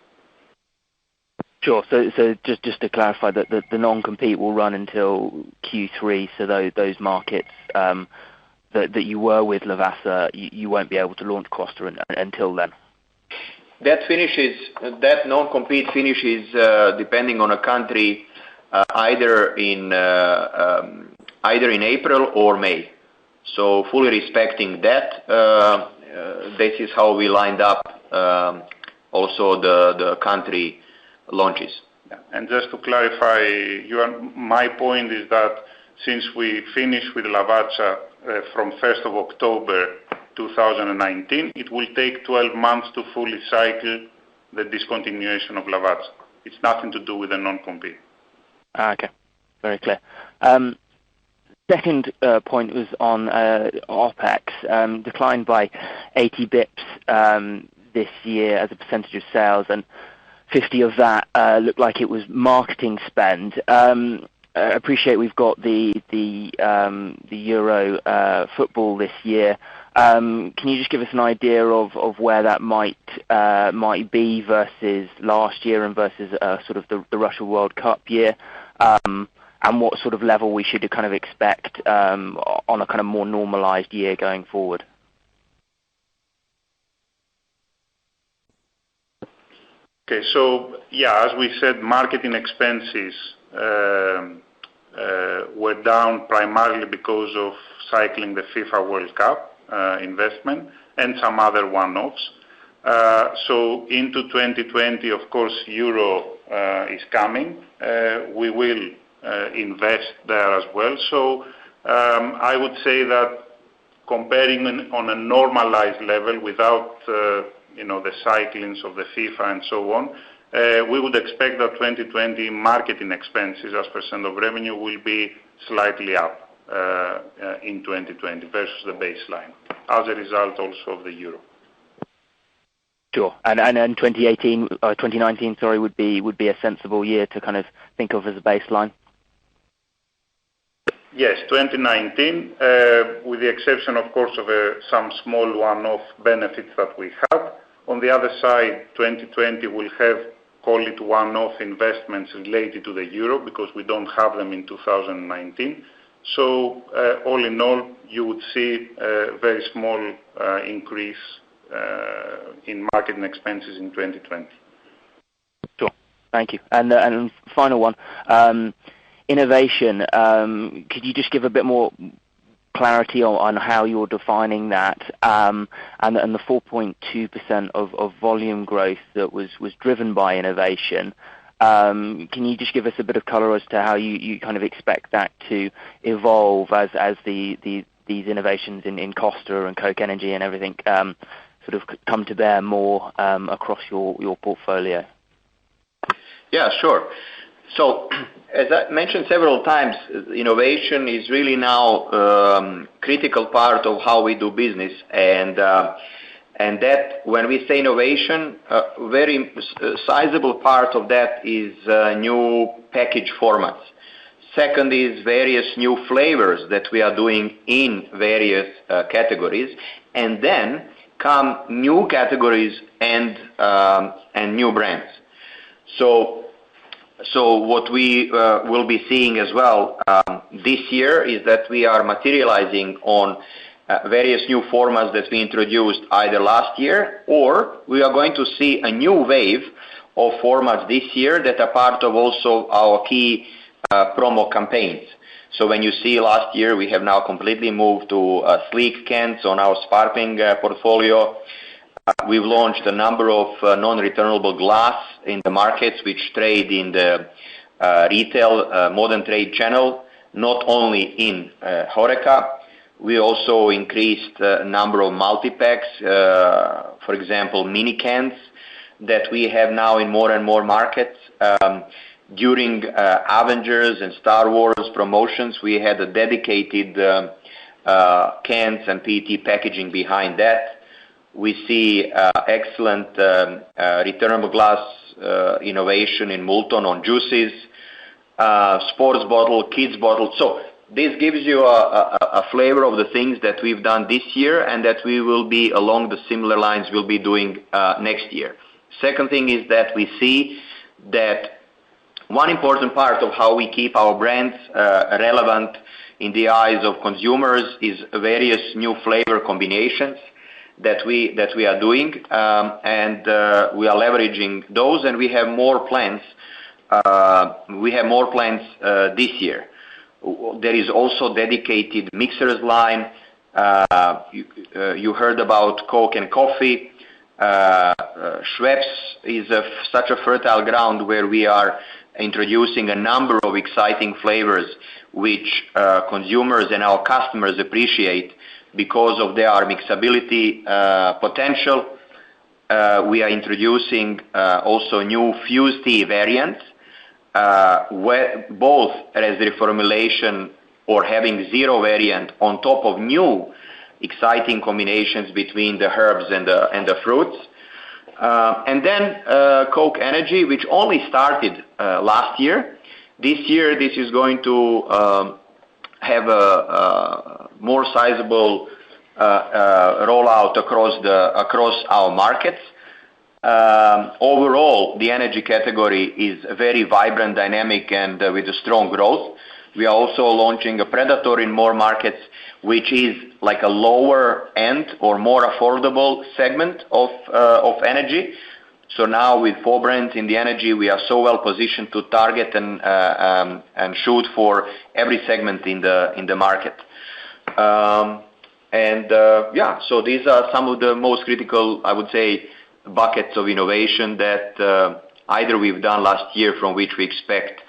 Sure. So just to clarify, that the non-compete will run until Q3. So those markets that you were with Lavazza, you won't be able to launch Costa until then. That non-compete finishes depending on a country, either in April or May. So fully respecting that, this is how we lined up also the country launches. Yeah. And just to clarify, my point is that since we finished with Lavazza from 1st of October 2019, it will take 12 months to fully cycle the discontinuation of Lavazza. It's nothing to do with the non-compete. Okay, very clear. Second point was on OPEX, declined by 80 bips this year as a percentage of sales, and 50 of that looked like it was marketing spend. I appreciate we've got the Euro football this year. Can you just give us an idea of where that might be versus last year and versus sort of the Russia World Cup year, and what sort of level we should kind of expect on a kind of more normalized year going forward? Okay, so yeah, as we said, marketing expenses were down primarily because of cycling the FIFA World Cup investment and some other one-offs. So into 2020, of course, Euro is coming. We will invest there as well. So I would say that comparing on a normalized level without the cyclings of the FIFA and so on, we would expect that 2020 marketing expenses as % of revenue will be slightly up in 2020 versus the baseline, as a result also of the Euro. Sure. And 2019, sorry, would be a sensible year to kind of think of as a baseline? Yes, 2019, with the exception, of course, of some small one-off benefits that we have. On the other side, 2020 will have, call it one-off investments related to the Euro, because we don't have them in 2019. So all in all, you would see a very small increase in marketing expenses in 2020. Sure, thank you. And final one, innovation. Could you just give a bit more clarity on how you're defining that, and the 4.2% of volume growth that was driven by innovation? Can you just give us a bit of color as to how you kind of expect that to evolve as these innovations in Costa and Coke Energy and everything sort of come to bear more across your portfolio? Yeah, sure. So, as I mentioned several times, innovation is really now critical part of how we do business, and And that, when we say innovation, a very sizable part of that is new package formats. Second is various new flavors that we are doing in various categories, and then come new categories and new brands. So what we will be seeing as well this year is that we are materializing on various new formats that we introduced either last year, or we are going to see a new wave of formats this year that are part of also our key promo campaigns. So when you see last year, we have now completely moved to sleek cans on our sparkling portfolio. We've launched a number of non-returnable glass in the markets which trade in the retail modern trade channel, not only in HoReCa. We also increased the number of multi-packs, for example, mini cans that we have now in more and more markets. During Avengers and Star Wars promotions, we had a dedicated cans and PET packaging behind that. We see excellent returnable glass innovation in Multon on juices, sports bottle, kids bottle. So this gives you a flavor of the things that we've done this year and that we will be along the similar lines we'll be doing next year. Second thing is that we see that one important part of how we keep our brands relevant in the eyes of consumers is various new flavor combinations that we are doing, and we are leveraging those, and we have more plans. This year. There is also dedicated mixers line. You heard about Coke and coffee. Schweppes is such a fertile ground where we are introducing a number of exciting flavors which consumers and our customers appreciate because of their mixability potential. We are introducing also new Fuse tea variants, where both as reformulation or having zero variant on top of new exciting combinations between the herbs and the fruits. And then Coke Energy, which only started last year. This year, this is going to have a more sizable rollout across our markets. Overall, the energy category is very vibrant, dynamic, and with a strong growth. We are also launching a Predator in more markets, which is like a lower end or more affordable segment of energy. So now with 4 brands in the energy, we are so well positioned to target and shoot for every segment in the market. So these are some of the most critical, I would say, buckets of innovation that either we've done last year from which we expect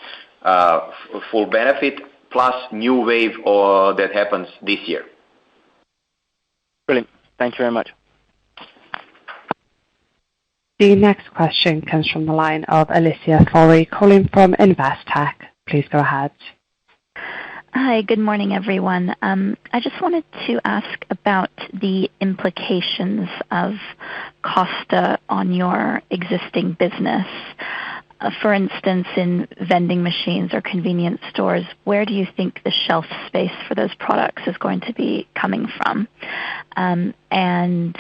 full benefit, plus new wave that happens this year. Brilliant. Thank you very much. The next question comes from the line of Alicia Forry calling from Investec. Please go ahead. Hi, good morning, everyone. I just wanted to ask about the implications of Costa on your existing business. For instance, in vending machines or convenience stores, where do you think the shelf space for those products is going to be coming from? And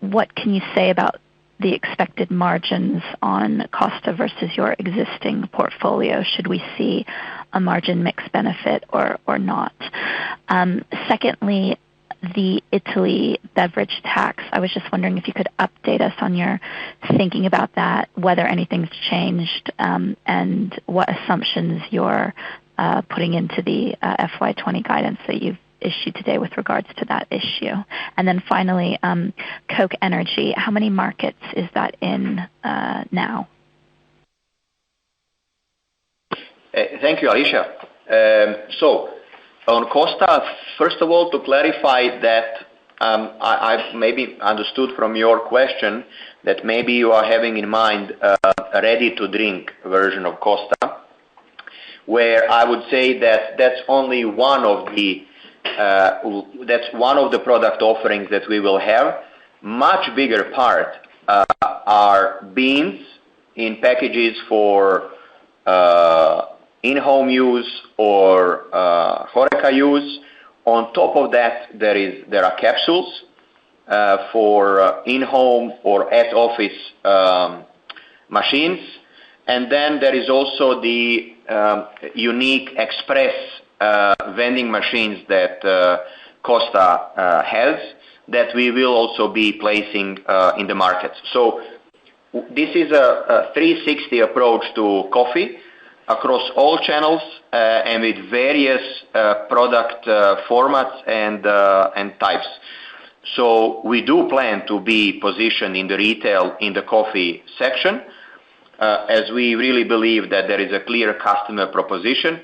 what can you say about the expected margins on Costa versus your existing portfolio? Should we see a margin mix benefit or not? Secondly, the Italy beverage tax. I was just wondering if you could update us on your thinking about that, whether anything's changed, and what assumptions you're putting into the FY20 guidance that you've issued today with regards to that issue. And then finally, Coke Energy. How many markets is that in now? Thank you, Alicia. So on Costa, first of all, to clarify that I maybe understood from your question that maybe you are having in mind a ready-to-drink version of Costa, where I would say that that's only one of the product offerings that we will have. much bigger part are beans in packages for in-home use or HoReCa use. On top of that, there are capsules for in-home or at-office machines. And then there is also the unique express vending machines that Costa has that we will also be placing in the markets. So this is a 360 approach to coffee across all channels and with various product formats and types. So we do plan to be positioned in the retail in the coffee section, as we really believe that there is a clear customer proposition.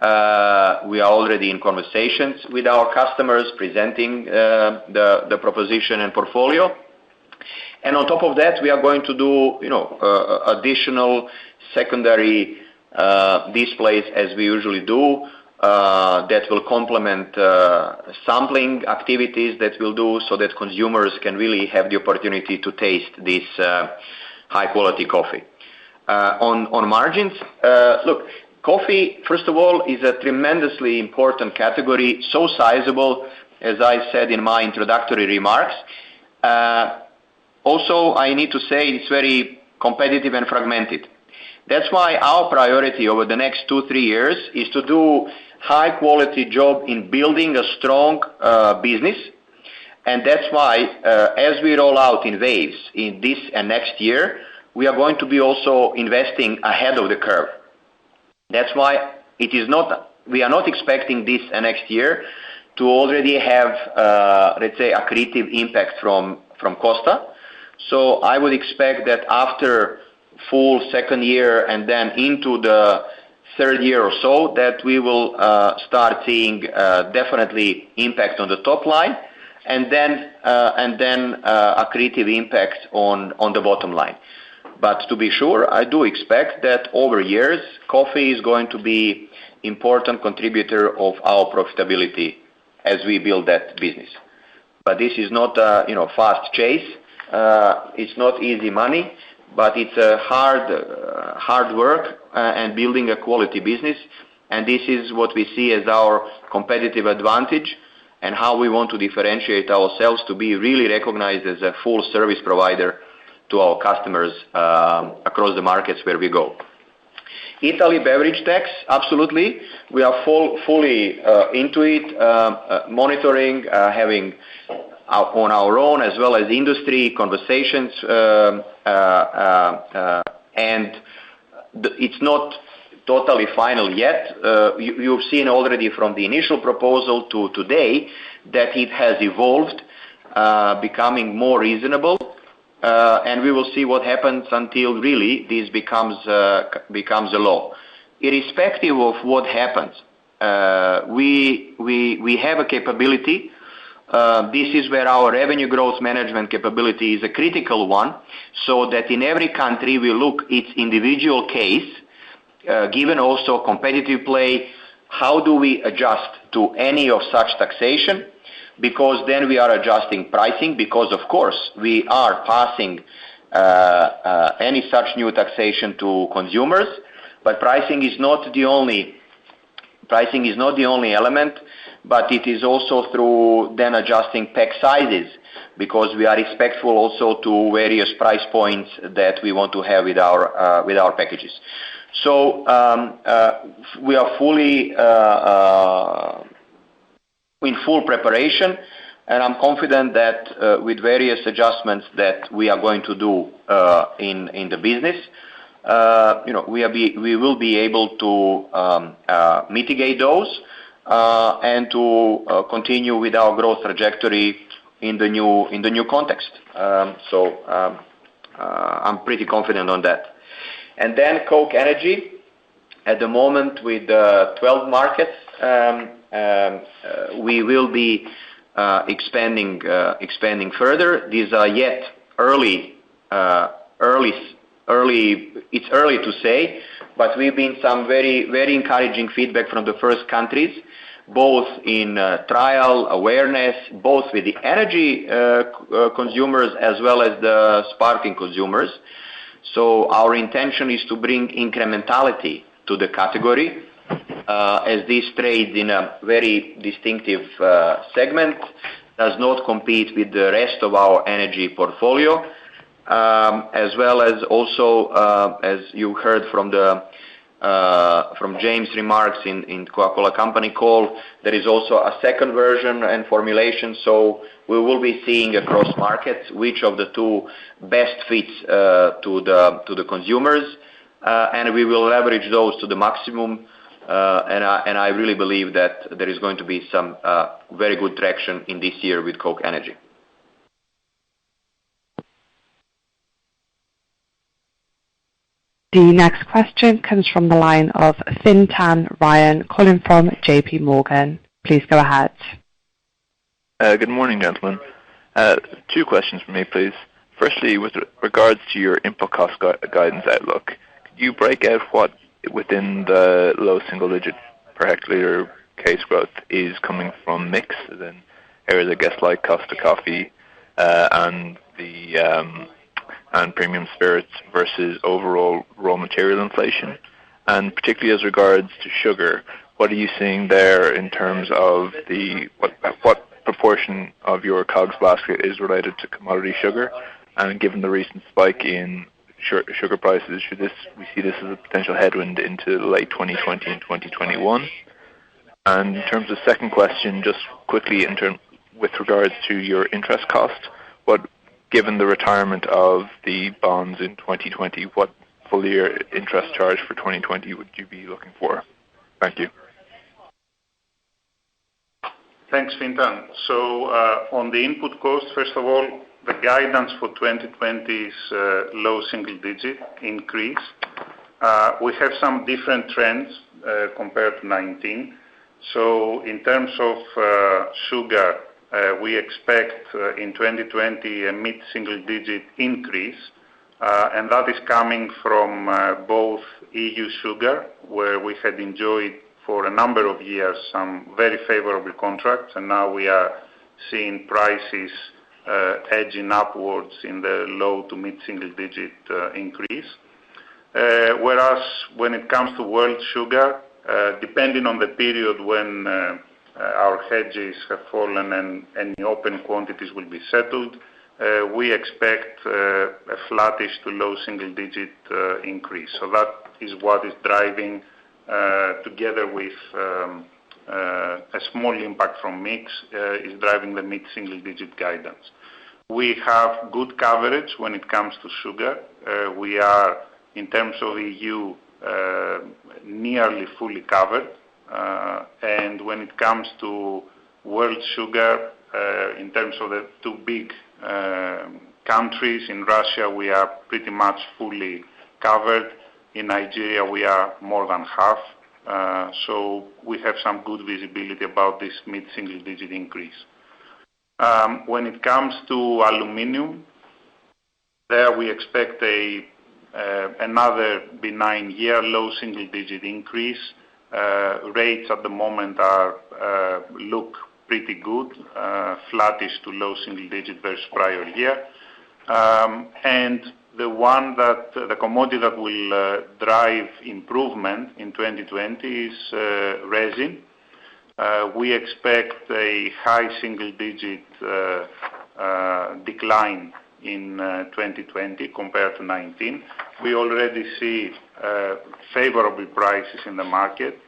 We are already in conversations with our customers presenting the proposition and portfolio. And on top of that, we are going to do additional secondary displays as we usually do that will complement sampling activities that we'll do so that consumers can really have the opportunity to taste this high quality coffee. On margins, look, coffee, first of all, is a tremendously important category, so sizable, as I said in my introductory remarks. Also, I need to say it's very competitive and fragmented. That's why our priority over the next 2-3 years is to do high quality job in building a strong business. And that's why as we roll out in waves in this and next year, we are going to be also investing ahead of the curve. That's why we are not expecting this and next year to already have, let's say, accretive impact from Costa. So I would expect that after full second year and then into the third year or so, that we will start seeing definitely impact on the top line, and then accretive impact on the bottom line. But to be sure, I do expect that over years, coffee is going to be important contributor of our profitability as we build that business. But this is not a fast chase. It's not easy money, but it's a hard work and building a quality business. And this is what we see as our competitive advantage and how we want to differentiate ourselves to be really recognized as a full service provider to our customers across the markets where we go. Italy beverage tax, absolutely. We are fully into it, monitoring, having on our own as well as industry conversations, and it's not totally final yet. You've seen already from the initial proposal to today that it has evolved, becoming more reasonable. And we will see what happens until really this becomes a law. Irrespective of what happens, we have a capability. This is where our revenue growth management capability is a critical one, so that in every country we look its individual case, given also competitive play, how do we adjust to any of such taxation? Because then we are adjusting pricing, because of course we are passing any such new taxation to consumers, but pricing is not the only element, but it is also through then adjusting pack sizes, because we are respectful also to various price points that we want to have with our packages. So we are fully in full preparation, and I'm confident that with various adjustments that we are going to do in the business, we will be able to mitigate those and to continue with our growth trajectory in the new context. So I'm pretty confident on that. And then Coke Energy, at the moment with 12 markets, we will be expanding further. These are yet early. It's early to say, but we've been some very, very encouraging feedback from the first countries both in trial awareness, both with the energy consumers as well as the sparkling consumers. So our intention is to bring incrementality to the category, as this trades in a very distinctive segment, does not compete with the rest of our energy portfolio, as well as also, as you heard from James' remarks in Coca-Cola Company call, there is also a second version and formulation. So we will be seeing across markets which of the two best fits to the consumers, and we will leverage those to the maximum. And I really believe that there is going to be some very good traction in this year with Coke Energy. The next question comes from the line of Fintan Ryan, calling from JP Morgan. Please go ahead. Good morning, gentlemen. 2 questions for me, please. Firstly, with regards to your input cost guidance outlook, could you break out what within the low single-digit per hectoliter case growth is coming from mix, as in areas, I guess, like Costa Coffee and the and premium spirits versus overall raw material inflation? And particularly as regards to sugar, what are you seeing there in terms of what proportion of your COGS basket is related to commodity sugar? And given the recent spike in sugar prices, should we see this as a potential headwind into late 2020 and 2021? And in terms of second question, just quickly with regards to your interest cost, given the retirement of the bonds in 2020, what full year interest charge for 2020 would you be looking for? Thank you. Thanks, Fintan. So on the input cost, first of all, the guidance for 2020 is low single-digit increase. We have some different trends compared to 19. So in terms of sugar, we expect in 2020 a mid-single-digit increase, and that is coming from both EU sugar, where we had enjoyed for a number of years some very favorable contracts, and now we are seeing prices edging upwards in the low to mid-single-digit increase. Whereas when it comes to world sugar, depending on the period when our hedges have fallen and any open quantities will be settled, we expect a flattish to low single-digit increase. So that is what is driving, together with a small impact from mix, is driving the mid-single-digit guidance. We have good coverage when it comes to sugar. We are, in terms of EU, nearly fully covered. And when it comes to world sugar, in terms of the 2 big countries, in Russia we are pretty much fully covered. In Nigeria we are more than half. So we have some good visibility about this mid-single-digit increase. When it comes to aluminium, there we expect another benign year, low single-digit increase. Rates at the moment look pretty good, flattish to low single-digit versus prior year. And the commodity that will drive improvement in 2020 is resin. We expect a high single-digit decline in 2020 compared to 19. We already see favorable prices in the market,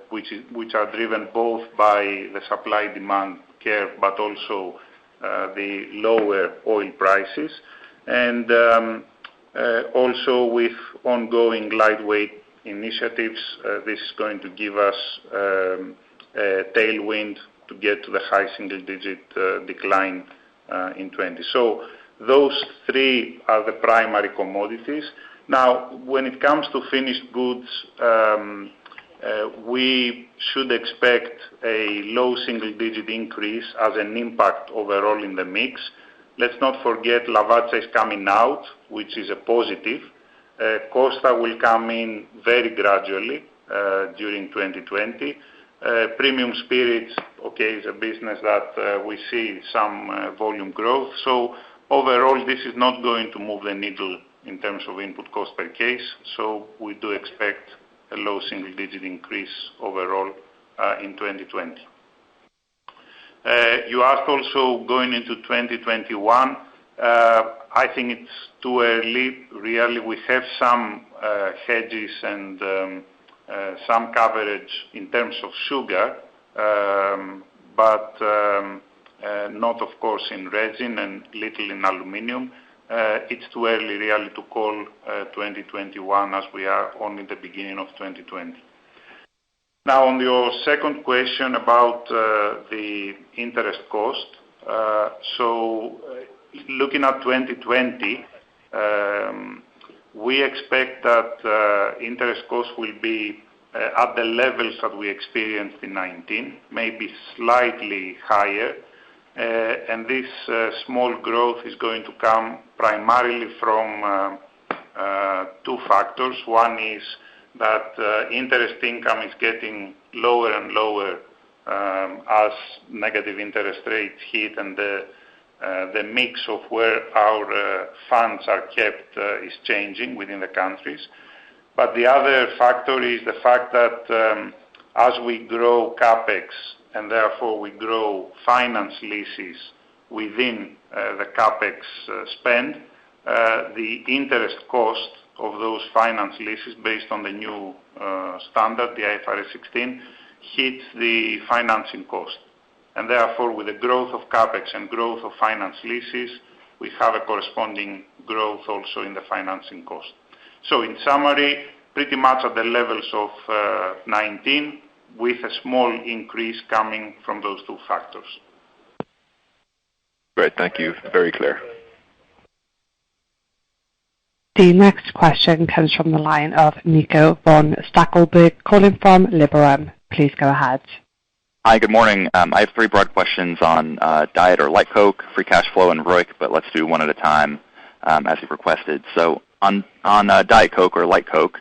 which are driven both by the supply-demand curve, but also the lower oil prices, and also with ongoing lightweight initiatives. This is going to give us a tailwind to get to the high single-digit decline in 20. So those 3 are the primary commodities. Now, when it comes to finished goods, we should expect a low single-digit increase as an impact overall in the mix. Let's not forget Lavazza is coming out, which is a positive. Costa will come in very gradually during 2020. Premium spirits, is a business that we see some volume growth. So overall, this is not going to move the needle in terms of input cost per case. So we do expect a low single-digit increase overall in 2020. You asked also going into 2021. I think it's too early. Really, we have some hedges and some coverage in terms of sugar, but not, of course, in resin and little in aluminium. It's too early, really, to call 2021 as we are only the beginning of 2020. Now, on your second question about the interest cost, so looking at 2020, we expect that interest costs will be at the levels that we experienced in 2019, maybe slightly higher. And this small growth is going to come primarily from two factors. One is that interest income is getting lower and lower as negative interest rates hit, and the mix of where our funds are kept is changing within the countries. But the other factor is the fact that as we grow CAPEX and therefore we grow finance leases within the CAPEX spend, the interest cost of those finance leases based on the new standard, the IFRS 16, hits the financing cost. And therefore, with the growth of CAPEX and growth of finance leases, we have a corresponding growth also in the financing cost. So in summary, pretty much at the levels of 19, with a small increase coming from those two factors. Great, thank you. Very clear. The next question comes from the line of Nico von Stackelberg, calling from Liberum. Please go ahead. Hi, good morning. I have three broad questions on Diet or Light Coke, free cash flow, and ROIC, but let's do one at a time as you've requested. So on Diet Coke or Light Coke,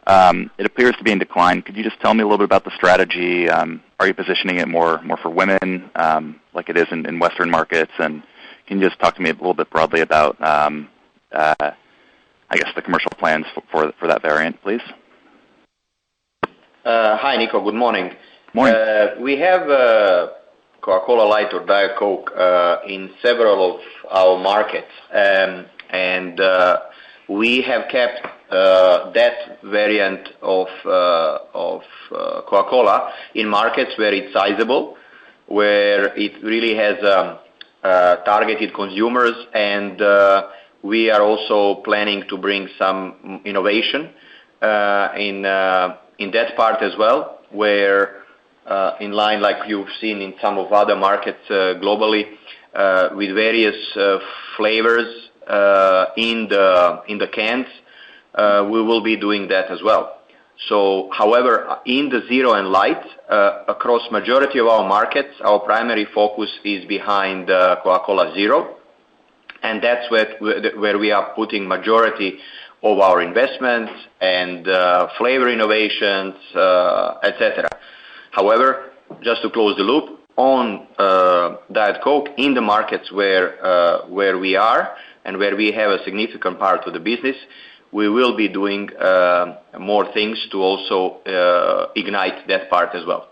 it appears to be in decline. Could you just tell me a little bit about the strategy? Are you positioning it more for women like it is in Western markets? And can you just talk to me a little bit broadly about, I guess, the commercial plans for that variant, please? Hi, Nico. Good morning. Morning. We have Coca-Cola Light or Diet Coke in several of our markets, and we have kept that variant of Coca-Cola in markets where it's sizable, where it really has targeted consumers, and we are also planning to bring some innovation in that part as well, where in line like you've seen in some of other markets globally, with various flavors in the cans, we will be doing that as well. So, however, in the Zero and Light, across majority of our markets, our primary focus is behind Coca-Cola Zero, and that's where we are putting majority of our investments and flavor innovations, etc. However, just to close the loop, on Diet Coke, in the markets where we are and where we have a significant part of the business, we will be doing more things to also ignite that part as well.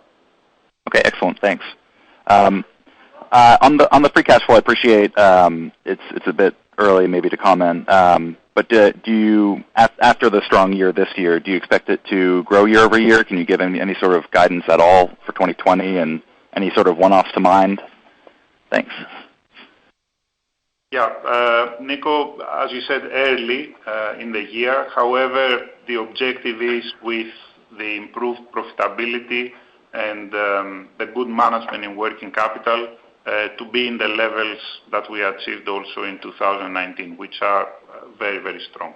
Okay, excellent. Thanks. On the free cash flow, I appreciate it's a bit early maybe to comment, but do you, after the strong year this year, do you expect it to grow year over year? Can you give any sort of guidance at all for 2020 and any sort of one-offs to mind? Thanks. Yeah, Nico, as you said, early in the year. However, the objective is with the improved profitability and the good management in working capital to be in the levels that we achieved also in 2019, which are very, very strong.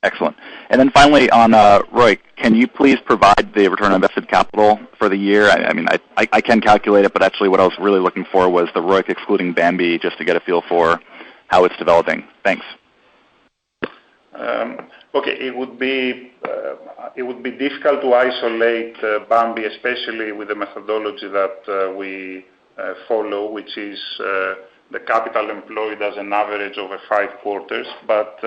Excellent. And then finally on ROIC, can you please provide the return on invested capital for the year? I mean, I can calculate it, but actually what I was really looking for was the ROIC excluding Bambi, just to get a feel for how it's developing. Thanks. Okay, it would be difficult to isolate Bambi, especially with the methodology that we follow, which is the capital employed as an average over 5 quarters. But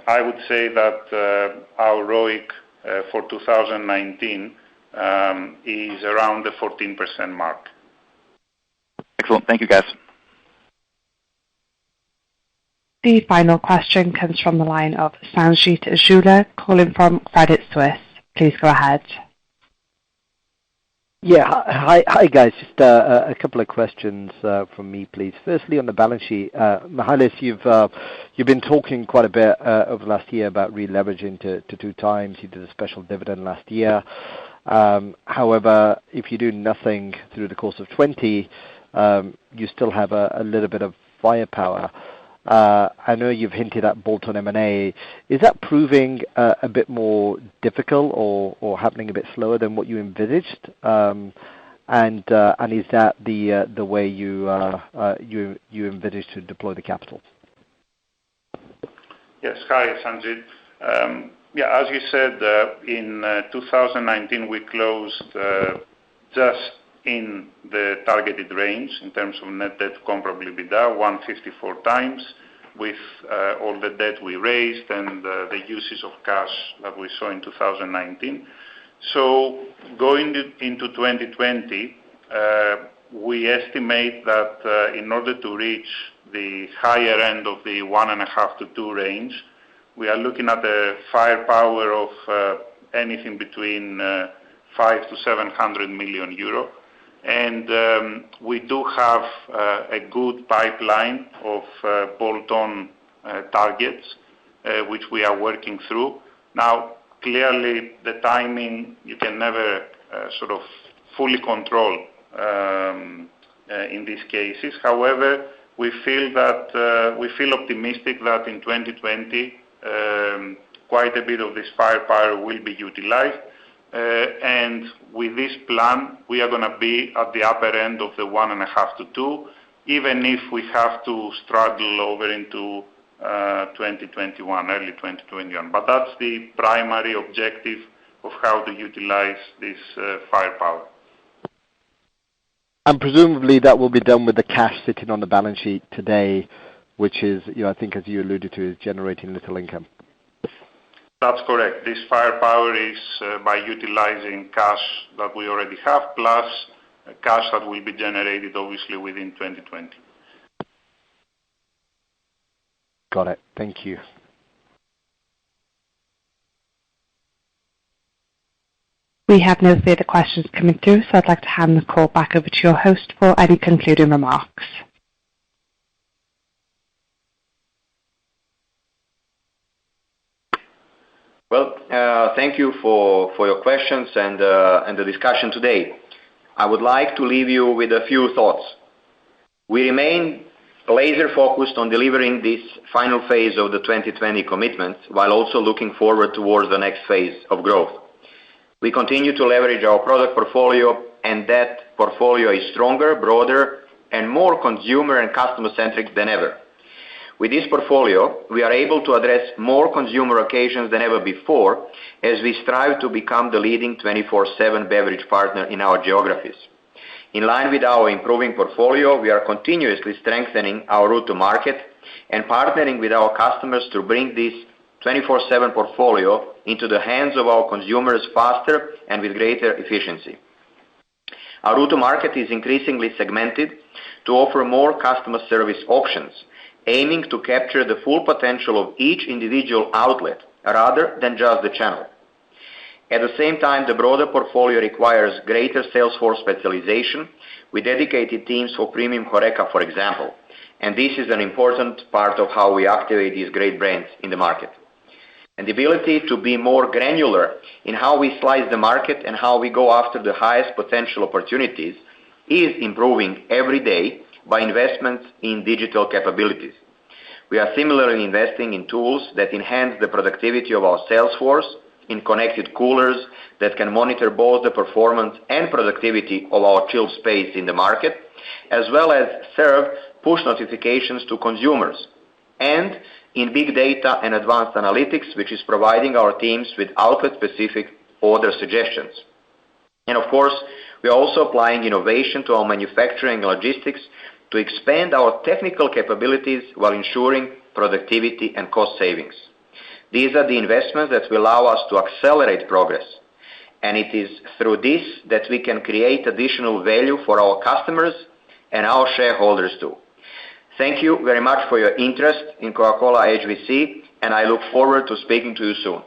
I would say that our ROIC for 2019 is around the 14% mark. Excellent. Thank you, guys. The final question comes from the line of Sanjeet Aujla, calling from Credit Suisse. Please go ahead. Yeah. Hi, guys. Just a couple of questions from me, please. Firstly, on the balance sheet, Michalis, you've been talking quite a bit over the last year about re-leveraging to 2 times. You did a special dividend last year. However, if you do nothing through the course of 20, you still have a little bit of firepower. I know you've hinted at bolt-on M&A. Is that proving a bit more difficult or happening a bit slower than what you envisaged? And is that the way you envisage to deploy the capital? Yes. Hi, Sanjeet. Yeah, as you said, in 2019 we closed just in the targeted range in terms of net debt to comparable EBITDA, 154 times, with all the debt we raised and the uses of cash that we saw in 2019. So going into 2020, we estimate that in order to reach the higher end of the 1.5 to 2 range, we are looking at a firepower of anything between 500 to 700 million euro. And we do have a good pipeline of bolt-on targets, which we are working through. Now, clearly, the timing you can never sort of fully control in these cases. However, we feel optimistic that in 2020 quite a bit of this firepower will be utilized. And with this plan, we are going to be at the upper end of the 1.5 to 2, even if we have to struggle over into 2021, early 2021. But that's the primary objective of how to utilize this firepower. And presumably that will be done with the cash sitting on the balance sheet today, which is, I think, as you alluded to, is generating little income. That's correct. This firepower is by utilizing cash that we already have, plus cash that will be generated, obviously, within 2020. Got it. Thank you. We have no further questions coming through, so I'd like to hand the call back over to your host for any concluding remarks. Well, thank you for your questions and the discussion today. I would like to leave you with a few thoughts. We remain laser focused on delivering this final phase of the 2020 commitments while also looking forward towards the next phase of growth. We continue to leverage our product portfolio, and that portfolio is stronger, broader, and more consumer and customer-centric than ever. With this portfolio, we are able to address more consumer occasions than ever before as we strive to become the leading 24/7 beverage partner in our geographies. In line with our improving portfolio, we are continuously strengthening our route to market and partnering with our customers to bring this 24/7 portfolio into the hands of our consumers faster and with greater efficiency. Our route to market is increasingly segmented to offer more customer service options, aiming to capture the full potential of each individual outlet rather than just the channel. At the same time, the broader portfolio requires greater sales force specialization with dedicated teams for premium HoReCa, for example. And this is an important part of how we activate these great brands in the market. And the ability to be more granular in how we slice the market and how we go after the highest potential opportunities is improving every day by investments in digital capabilities. We are similarly investing in tools that enhance the productivity of our sales force, in connected coolers that can monitor both the performance and productivity of our chilled space in the market, as well as serve push notifications to consumers and in big data and advanced analytics, which is providing our teams with outlet-specific order suggestions. And of course, we are also applying innovation to our manufacturing and logistics to expand our technical capabilities while ensuring productivity and cost savings. These are the investments that will allow us to accelerate progress, and it is through this that we can create additional value for our customers and our shareholders too. Thank you very much for your interest in Coca-Cola HBC, and I look forward to speaking to you soon.